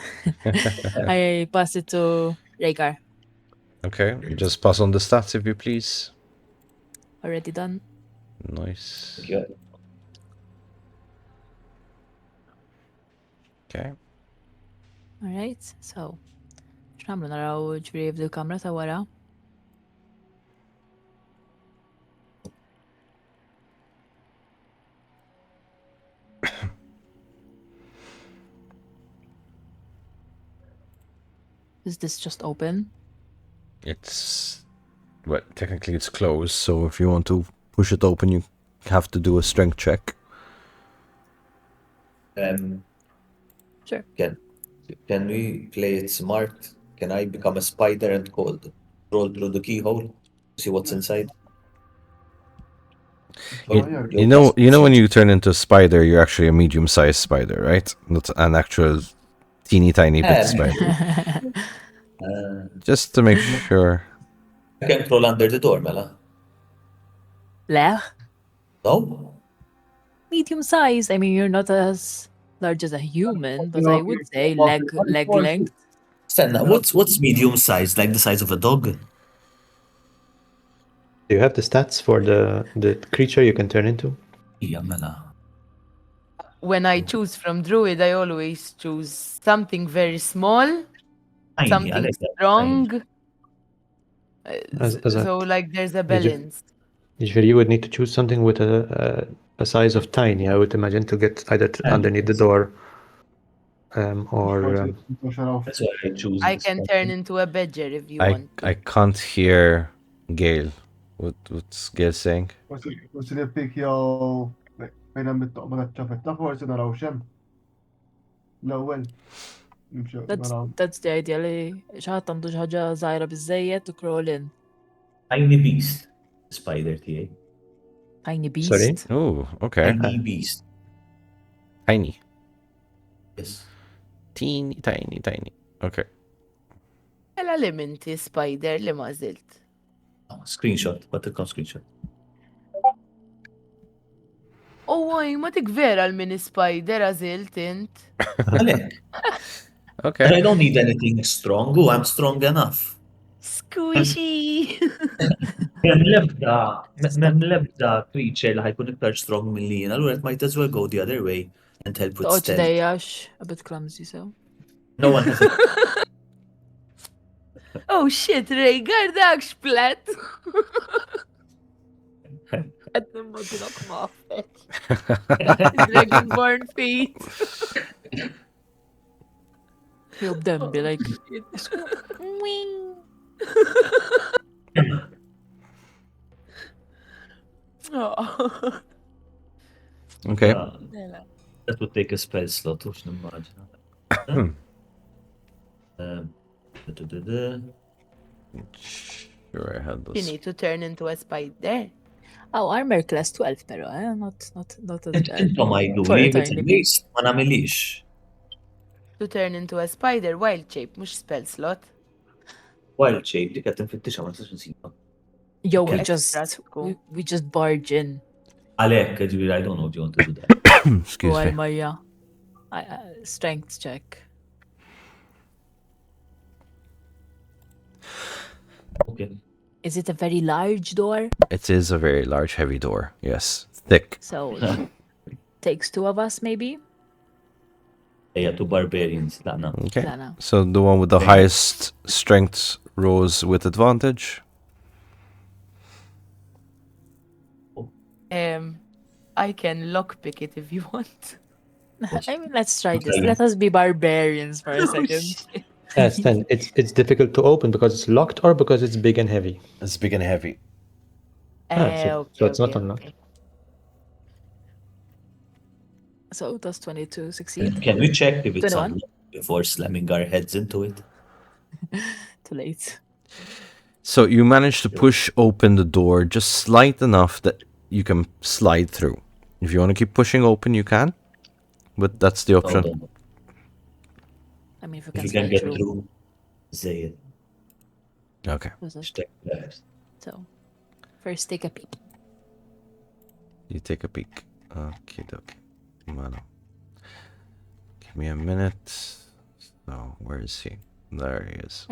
I pass it to Rhaegar. Okay, just pass on the stats if you please. Already done. Nice. Yeah. Okay. All right. So, x'namlu naraw ġbiri fil kamra ta' wara. Is this just open? It's well, technically it's closed, so if you want to push it open, you have to do a strength check. Sure. Can we play it smart? Can I become a spider and cold? roll through the keyhole, see what's inside. You know when you turn into a spider, you're actually a medium-sized spider, right? Not an actual teeny tiny bit spider. Just to make sure. I can crawl under the door, Mela. Le? No? Medium size. I mean, you're not as large as a human, but I would say leg length. Stenna, what's medium size? Like the size of a dog? Do you have the stats for the creature you can turn into? Yeah, Mela. When I choose from druid, I always choose something very small, Tiny, I something like that. strong. As a- So like there's a balance. Usually you would need to choose something with a size of tiny, I would imagine, to get either underneath the door or... That's why I choose. I this can one. turn into a badger if you want. I can't hear Gale. What's Gale saying? Forsi li pik jew fejn hemm it-toqba ċafetta forsi naraw xem. L-ewwel. Nimxew naraw. That's the idea li xaħat għandu xaħġa zaħira bizzejiet to crawl in. Tiny beast. Spider TA. Tiny beast. Sorry? Oh, okay. Tiny beast. Tiny. Yes. Teeny tiny. Okay. Mela li minti spider li ma zilt. Oh, screenshot. But it comes screenshot. Oh, waj, ma tik vera l-mini spider għazilt int. Għalek. And Okay. I don't need anything strong. Oh, I'm strong enough. Squishy! Mem lebda creature li ħajkun iktar strong minn li jien. Allura it might as well go the other way and help with Toqgħodx stealth. dejjax, a bit clumsy so. No one has a Oh shit, Ray, gardak xplet! Għed nimmaġinok maħfet. Dragonborn feet. He'll then be like, Oh. Okay. That would take a spell slot, which nimmaġina. Sure, I had You those. need to turn into a spider. oh, armor class 12 pero, not as bad. Intom għajdu For li a tiny bit ma namilix. To turn into a spider, wild shape, mux spell slot. Wild shape, dik għat infittixa ma nistax nsiba. Yo, we Okay. just barge in. Għalek, ġivir, I don't know if you want to do that. Excuse Għal me. Marja. Strength check. Okay. Is it a very large door? It is a very large, heavy door. Yes. Thick. So, takes two of us maybe? Eja, two barbarians, laqna. Okay. Lana. So the one with the highest strength rolls with advantage. I can lockpick it if you want. I mean, let's try this. Okay. Let us be barbarians for a Oh, second. shit. Yes, then it's difficult to open because it's locked or because it's big and heavy. It's big and heavy. So it's not unlocked. So does 22 succeed? Can we check if it's 21? unlocked before slamming our heads into it? Too late. So you manage to push open the door just slight enough that you can slide through. If you want to keep pushing open, you can. But that's the option. Hold on. I mean, if we If can, you can slide get through. through, say it. Okay. Just check first. So, first take a peek. You take a peek. Okay, dokie. Mano. Give me a minute. So, where is he? There he is.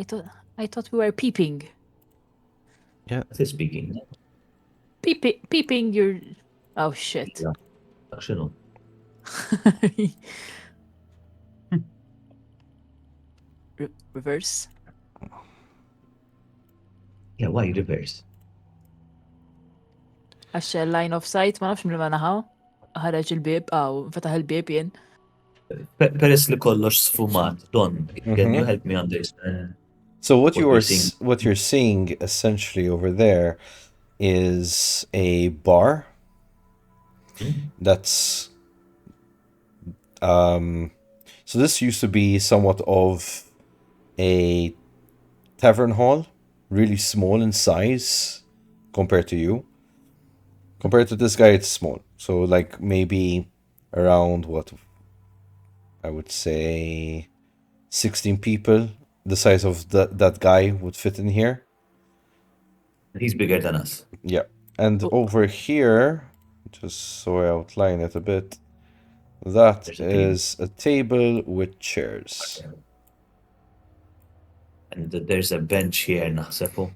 I thought we were peeping. Yeah. That's it speaking. Peeping your... Oh, shit. Yeah. X'inhu? Reverse. Yeah, why reverse? Għax line of sight, ma nafx mill ma naħaw. Ħareġ il-bib, fetaħ il-bib jien. Peress li kollox sfumat, Don, can you help me understand? So what What you we're are seeing. what you're seeing essentially over there is a bar that's so this used to be somewhat of a tavern hall really small in size compared to you. Compared to this guy, it's small. So like maybe around what I would say 16 people, the size of that guy would fit in here. He's bigger than us. Yeah. And Oh. over here, just so I outline it a bit, that There's a table. is a table with chairs. And there's a bench here naħsebu.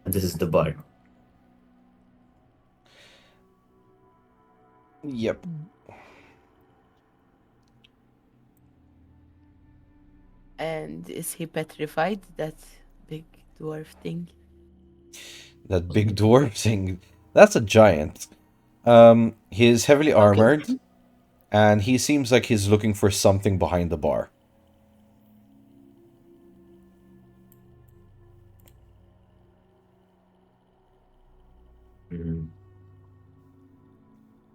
And this is the bar. Yep. And is he petrified? That big dwarf thing? That big dwarf thing. That's a giant. He is heavily armored, and he seems like he's looking for something behind the bar.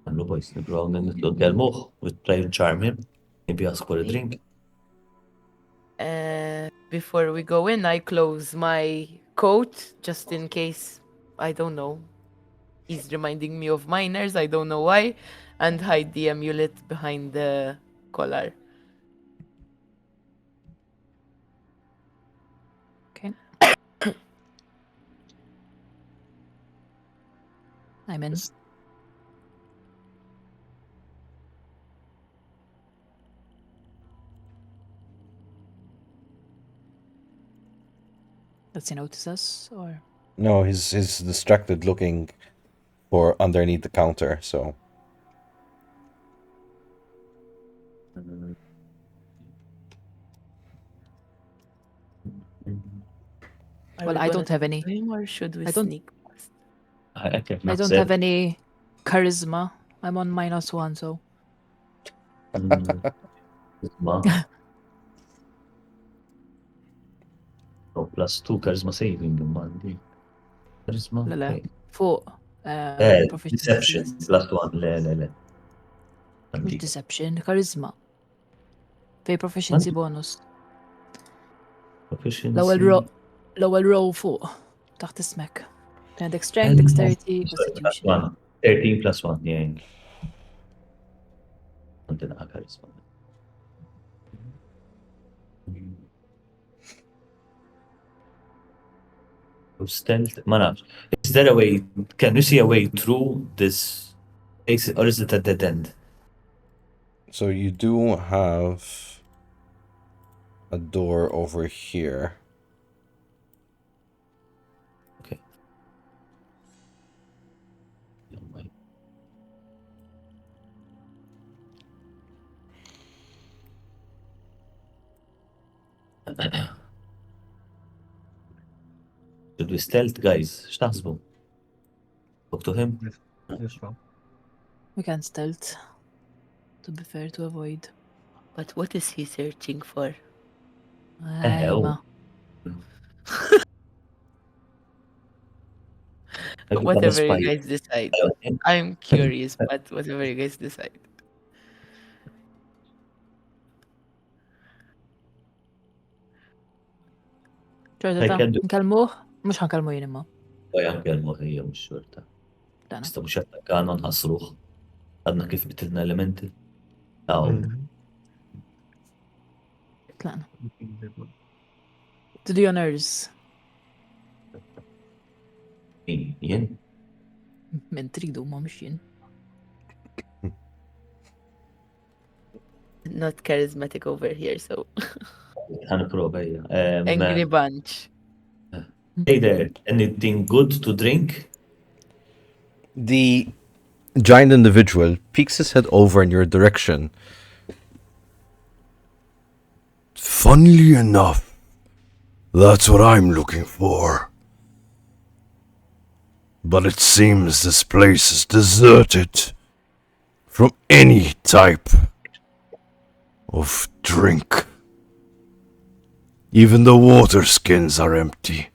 Għallu boys, nibru nitlu għal-muħ, we try to charm him, maybe ask for a drink. Before we go in, I close my coat just in case, I don't know. He's reminding me of miners, I don't know why, and hide the amulet behind the collar. Okay. I'm in. Does he notice us or? No, he's distracted looking for underneath the counter, so. Are Well, we I gonna don't have talk any. to him, or should we I don't- sneak past? I don't have any charisma. I'm on -1, so Charisma. Oh, +2 charisma saving, mandi. Charisma? La, la. Okay. fuq proficiency Deception, list. +1, le. Mhux deception, charisma. Fej proficiency bonus. Proficiency. L-ewwel row fuq taħt ismek. Għandek strength, dexterity, Sorry, constitution. +1. 13 +1, yeah. Għandina charisma. Stealth, ma nafx. Is there a way, can you see a way through this, or is it a dead end? So you do have a door over here. Okay. Should we stealth, guys? X'taħsbu? Talk to him? Jisfa. We can stealth. To be fair, to avoid. But what is he searching for? oh. Ejma. Whatever you guys decide. I'm curious, but whatever you guys decide. ċorta I ta' can do- nkalmuh? Mux ħankalmu jien imma. Għajan kelmu ħija mux xorta. Dana. Sta mux jattakkana nħasruħ. Għadna kif bitilna elementi. Aw, Tlaqna. To the honors. jien. Min tridu ma mux jien. Not charismatic over here, so Għan prova hija. angry bunch. Hey there, anything good to drink? The giant individual peeks his head over in your direction. Funnily enough, that's what I'm looking for. But it seems this place is deserted from any type of drink. Even the water skins are empty.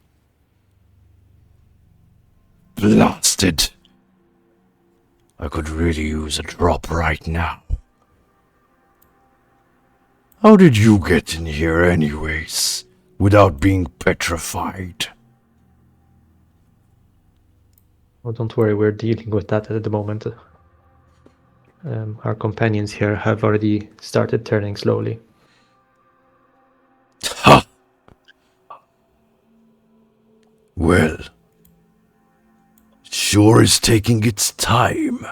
Blasted. I could really use a drop right now. How did you get in here anyways? without being petrified. Oh, don't worry, we're dealing with that at the moment. Our companions here have already started turning slowly. Ha! Well, sure is taking its time.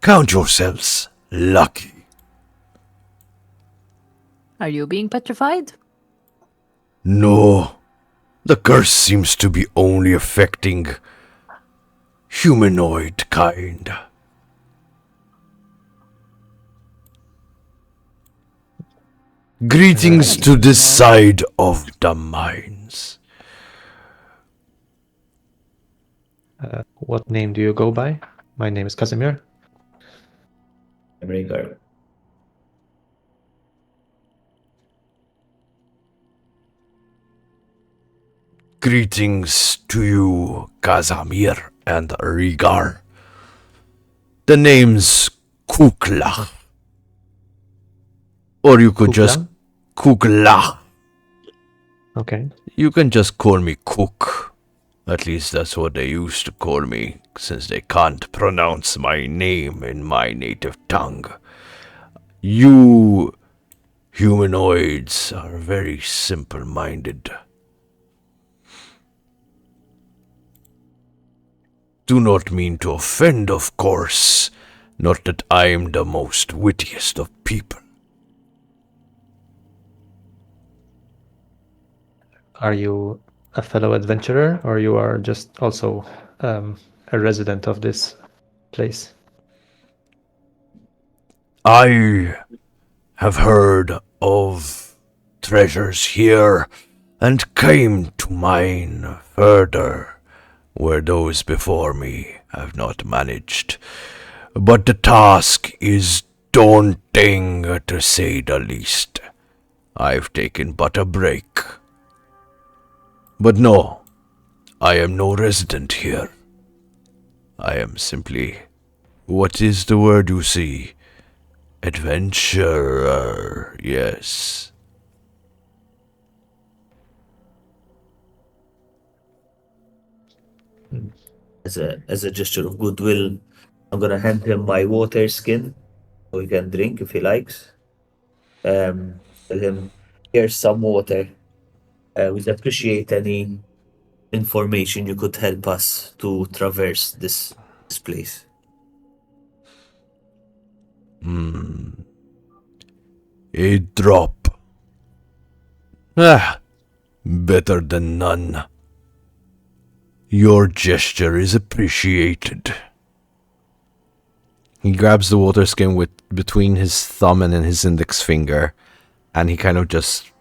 Count yourselves lucky. Are you being petrified? No, the curse seems to be only affecting humanoid kind. Greetings to this side of the mines. What name do you go by? My name is Casimir. Rhaegar. Greetings to you, Casimir and Rhaegar. The name's Kukla. Or you could just Kukla. Okay. You can just call me Cook. At least that's what they used to call me, since they can't pronounce my name in my native tongue. You humanoids are very simple-minded. Do not mean to offend, of course. Not that I'm the most wittiest of people. Are you a fellow adventurer, or you are just also a resident of this place? I have heard of treasures here and came to mine further where those before me have not managed. But the task is daunting, to say the least. I've taken but a break. But no, I am no resident here. I am simply, what is the word you see? Adventurer, yes. As a gesture of goodwill, I'm gonna hand him my water skin so he can drink if he likes. Tell him, here's some water. We'd appreciate any information you could help us to traverse this place. A drop. Ah, better than none. Your gesture is appreciated. He grabs the water skin with between his thumb and his index finger, and he kind of just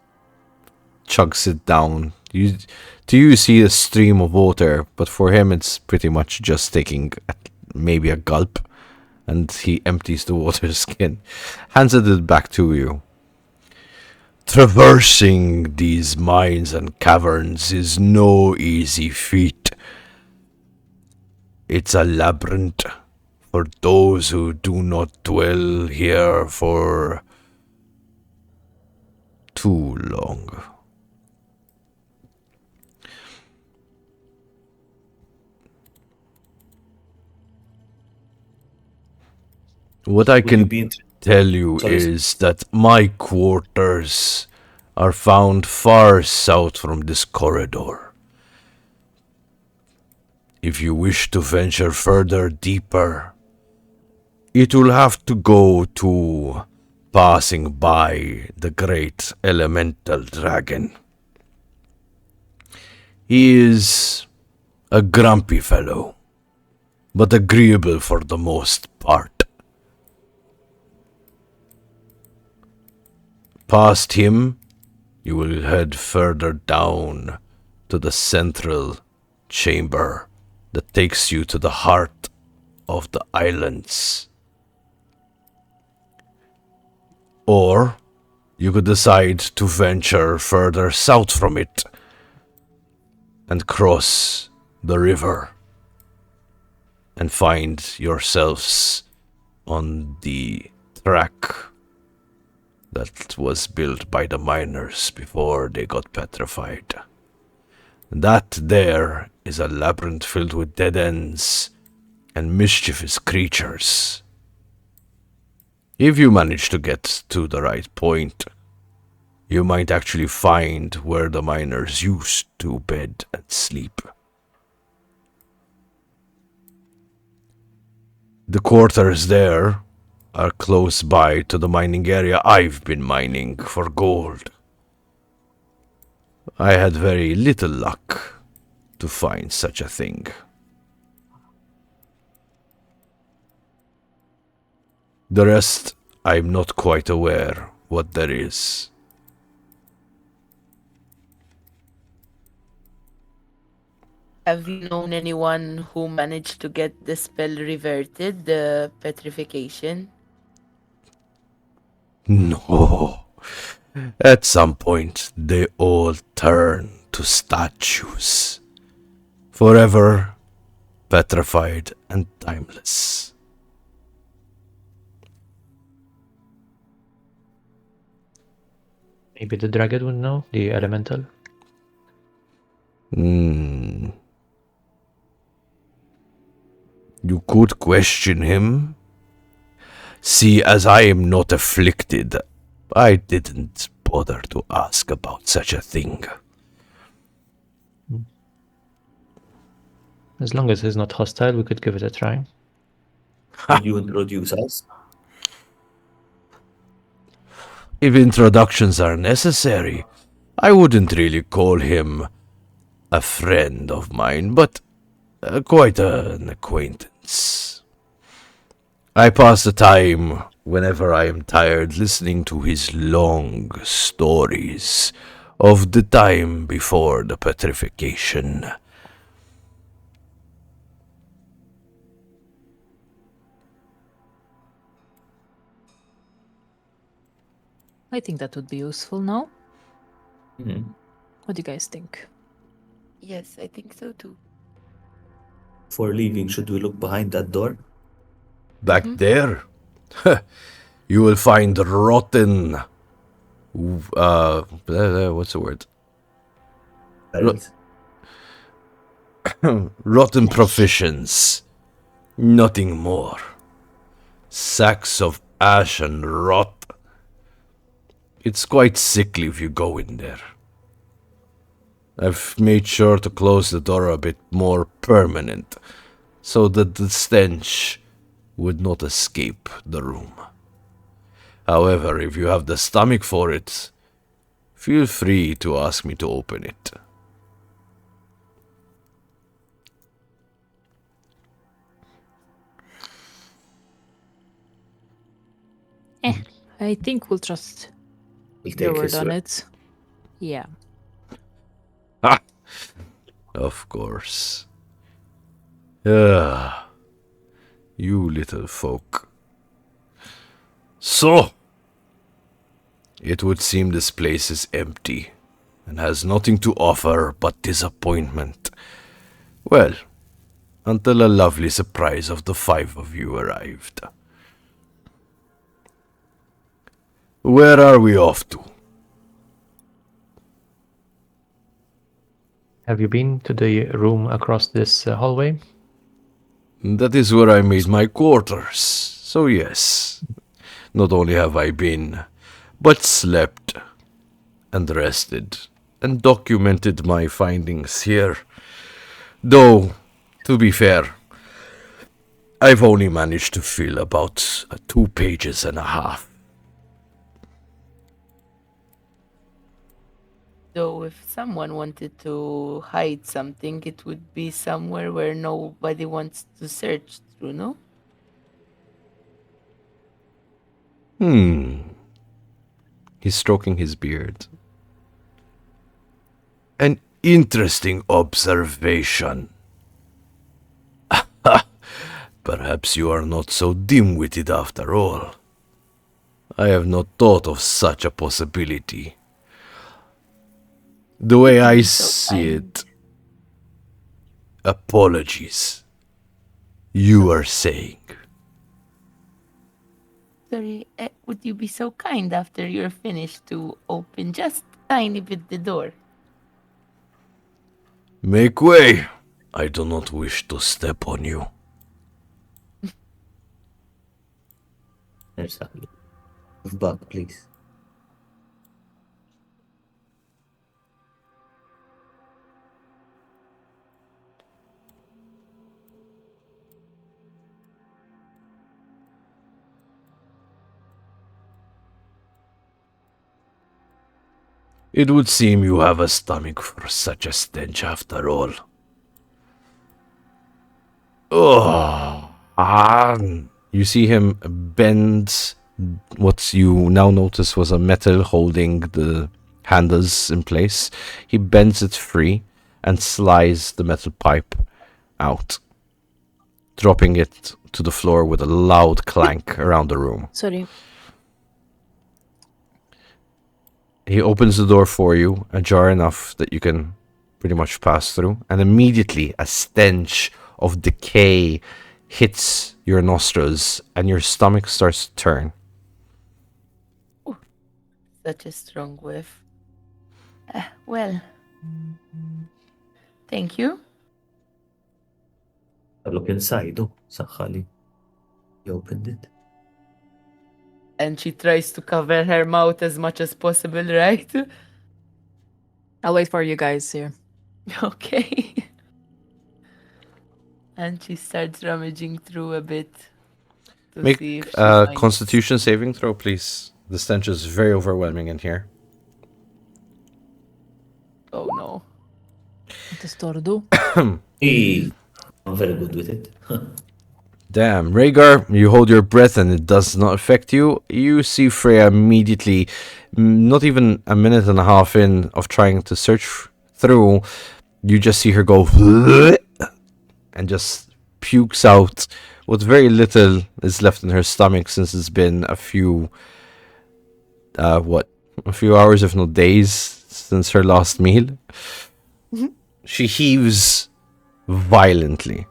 chugs it down. You see a stream of water, but for him it's pretty much just taking maybe a gulp, and he empties the water skin, hands it back to you. Traversing these mines and caverns is no easy feat. It's a labyrinth for those who do not dwell here for too long. What I can tell you is that my quarters are found far south from this corridor. If you wish to venture further deeper, it will have to go to passing by the great elemental dragon. He is a grumpy fellow, but agreeable for the most part. Past him, you will head further down to the central chamber that takes you to the heart of the islands. Or you could decide to venture further south from it and cross the river and find yourselves on the track that was built by the miners before they got petrified. That there is a labyrinth filled with dead ends and mischievous creatures. If you manage to get to the right point, you might actually find where the miners used to bed and sleep. The quarters there are close by to the mining area I've been mining for gold. I had very little luck to find such a thing. The rest, I'm not quite aware what there is. Have you known anyone who managed to get the spell reverted, the petrification? No. At some point, they all turn to statues. Forever petrified and timeless. Maybe the dragon would know, the elemental. You could question him. See, as I am not afflicted, I didn't bother to ask about such a thing. As long as he's not hostile, we could give it a try. Will you introduce us? If introductions are necessary, I wouldn't really call him a friend of mine, but quite an acquaintance. I pass the time whenever I am tired listening to his long stories of the time before the petrification. I think that would be useful now. Mhm. What do you guys think? Yes, I think so too. Before leaving, should we look behind that door? Back there, you will find rotten. What's the word? Right. Rotten provisions. Nothing more. Sacks of ash and rot. It's quite sickly if you go in there. I've made sure to close the door a bit more permanent, so that the stench would not escape the room. However, if you have the stomach for it, feel free to ask me to open it. I think we'll trust We'll your take word his on word. it. Yeah. Ha! Of course. Ah, you little folk. So, it would seem this place is empty and has nothing to offer but disappointment. Well, until a lovely surprise of the 5 of you arrived. Where are we off to? Have you been to the room across this hallway? That is where I made my quarters. So yes, not only have I been, but slept and rested and documented my findings here. Though, to be fair, I've only managed to fill about 2 pages and a half. So if someone wanted to hide something, it would be somewhere where nobody wants to search through, no? He's stroking his beard. An interesting observation. Perhaps you are not so dim-witted after all. I have not thought of such a possibility. The way I see it... Apologies. You are saying... Sorry, would you be so kind after you're finished to open just tiny bit the door? Make way! I do not wish to step on you. Exactly. Move back, please. It would seem you have a stomach for such a stench after all. Oh, You see him bend what you now notice was a metal holding the handles in place. He bends it free and slides the metal pipe out, dropping it to the floor with a loud clank around the room. Sorry. He opens the door for you, ajar enough that you can pretty much pass through, and immediately a stench of decay hits your nostrils and your stomach starts to turn. Such a strong whiff. Well, thank you. Look inside. Oh, saħħali. You opened it. And she tries to cover her mouth as much as possible, right? I'll wait for you guys here. Okay. And she starts rummaging through a bit to Make see if she a finds... constitution saving throw, please. The stench is very overwhelming in here. Oh no. Tistordu. I'm very good with it. Damn, Rhaegar, you hold your breath and it does not affect you. You see Freya immediately, not even a minute and a half in of trying to search through, you just see her go and just pukes out what very little is left in her stomach since it's been a few hours, if not days, since her last meal. She heaves violently,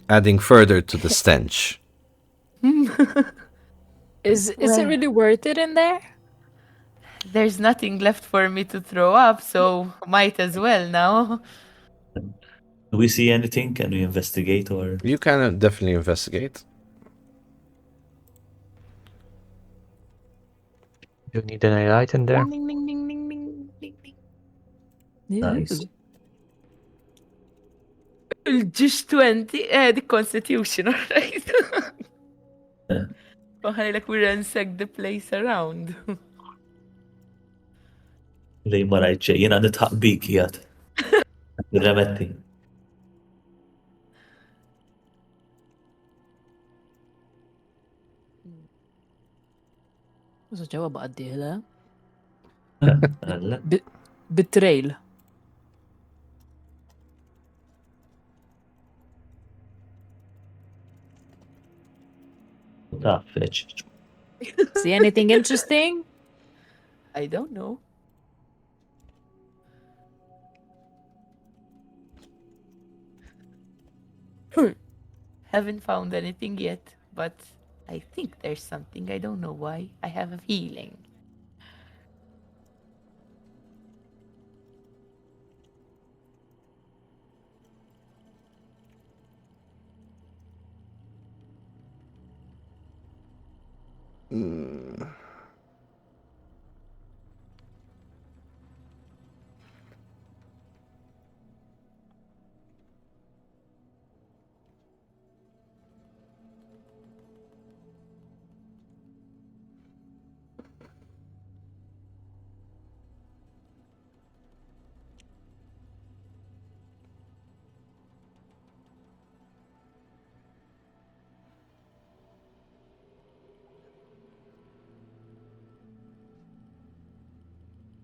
adding further to the stench. Is it Well. really worth it in there? There's nothing left for me to throw up, so might as well now. Do we see anything? Can we investigate or? You can definitely investigate. You need any light in there? Ding, ding, ding, ding, ding, ding, ding. Nice. Just 20, the constitution, alright? Like we ransack the place around. Lej ma rajt jena nitħaq bik jgħat. Remetti. So ġewa baqaddiħla. Għalla. Betrayal. Ta' feċ. See anything interesting? I don't know. Haven't found anything yet, but I think there's something. I don't know why. I have a feeling.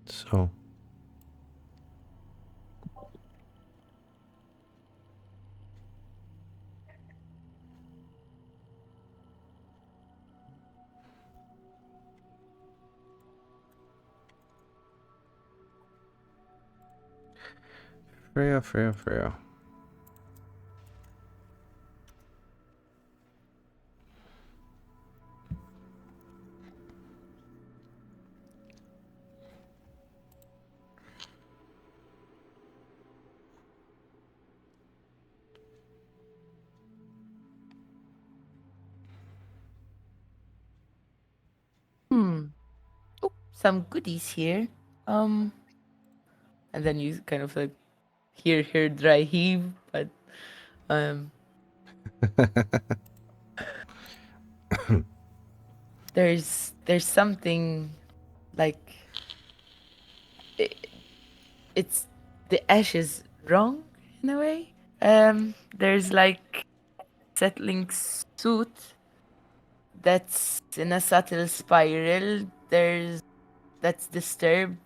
So. Freya. some goodies here. And then you kind of like hear her dry heave, but there's something like it's the ash is wrong in a way. There's like settling soot that's in a subtle spiral. That's disturbed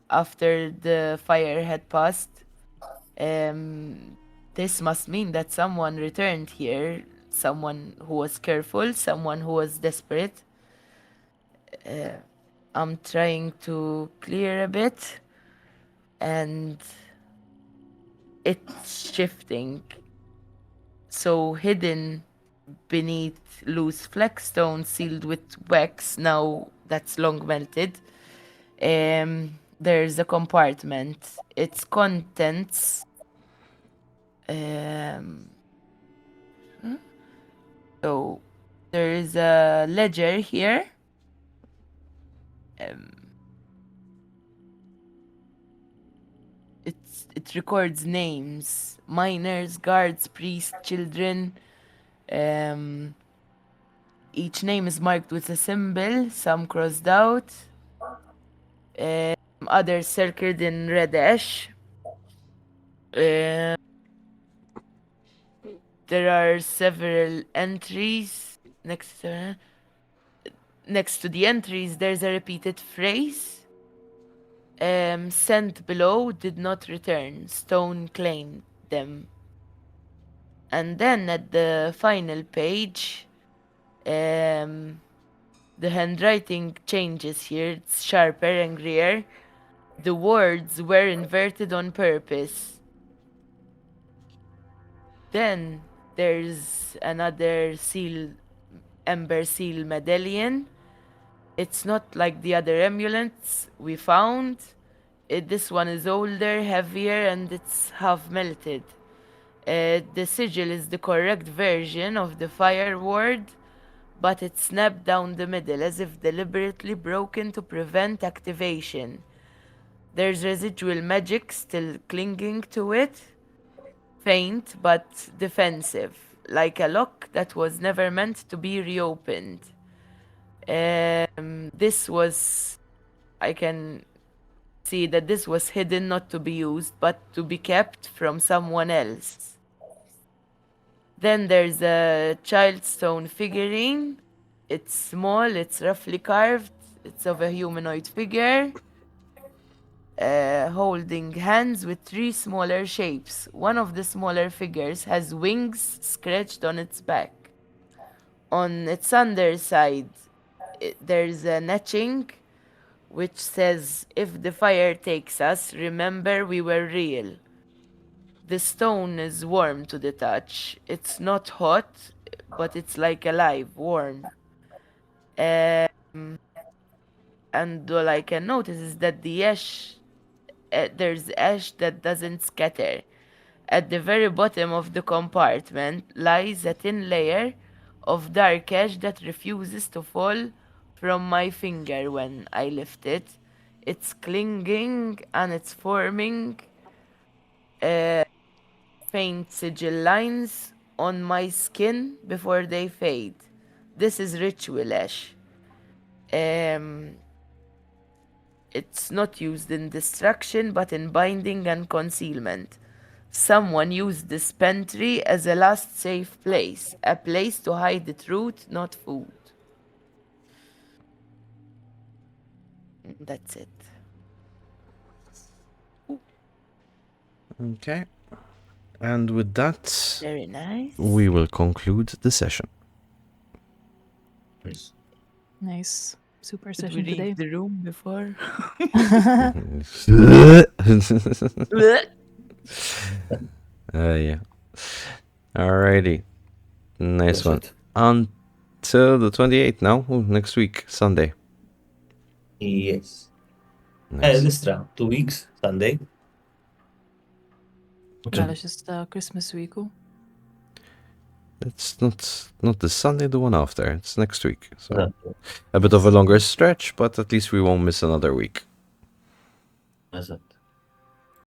after the fire had passed. This must mean that someone returned here, someone who was careful, someone who was desperate. I'm trying to clear a bit, and it's shifting. So hidden beneath loose flagstone sealed with wax, now that's long melted. There's a compartment. Its contents. So there is a ledger here. It records names: miners, guards, priests, children. Each name is marked with a symbol, some crossed out, others circled in red ash. There are several entries next to the entries. There's a repeated phrase. Sent below, did not return. Stone claimed them. And then at the final page, the handwriting changes here. It's sharper, angrier. The words were inverted on purpose. Then there's another ember seal medallion. It's not like the other amulets we found. This one is older, heavier, and it's half melted. The sigil is the correct version of the fire ward, but it's snapped down the middle as if deliberately broken to prevent activation. There's residual magic still clinging to it, faint but defensive, like a lock that was never meant to be reopened. I can see that this was hidden not to be used, but to be kept from someone else. Then there's a child stone figurine. It's small, it's roughly carved, it's of a humanoid figure, holding hands with 3 smaller shapes. One of the smaller figures has wings scratched on its back. On its underside, there's an etching which says, "If the fire takes us, remember we were real." The stone is warm to the touch. It's not hot, but it's like alive, warm. And all I can notice is that the ash, there's ash that doesn't scatter. At the very bottom of the compartment lies a thin layer of dark ash that refuses to fall from my finger when I lift it. It's clinging and it's forming faint sigil lines on my skin before they fade. This is ritual ash. It's not used in destruction, but in binding and concealment. Someone used this pantry as a last safe place, a place to hide the truth, not food. That's it. Okay. And with that, Very nice. we will conclude the session. Nice. Nice. Super Did we session today. leave the room before? Yeah. Alrighty. Nice That's one. it. Until the 28th now, next week, Sunday. Yes. Nice. Listra, 2 weeks, Sunday. Ja, dat is just Christmas week. Hoor. It's not this Sunday, the one after. It's next week. So Eżatt. a bit of a longer stretch, but at least we won't miss another week. Eżatt.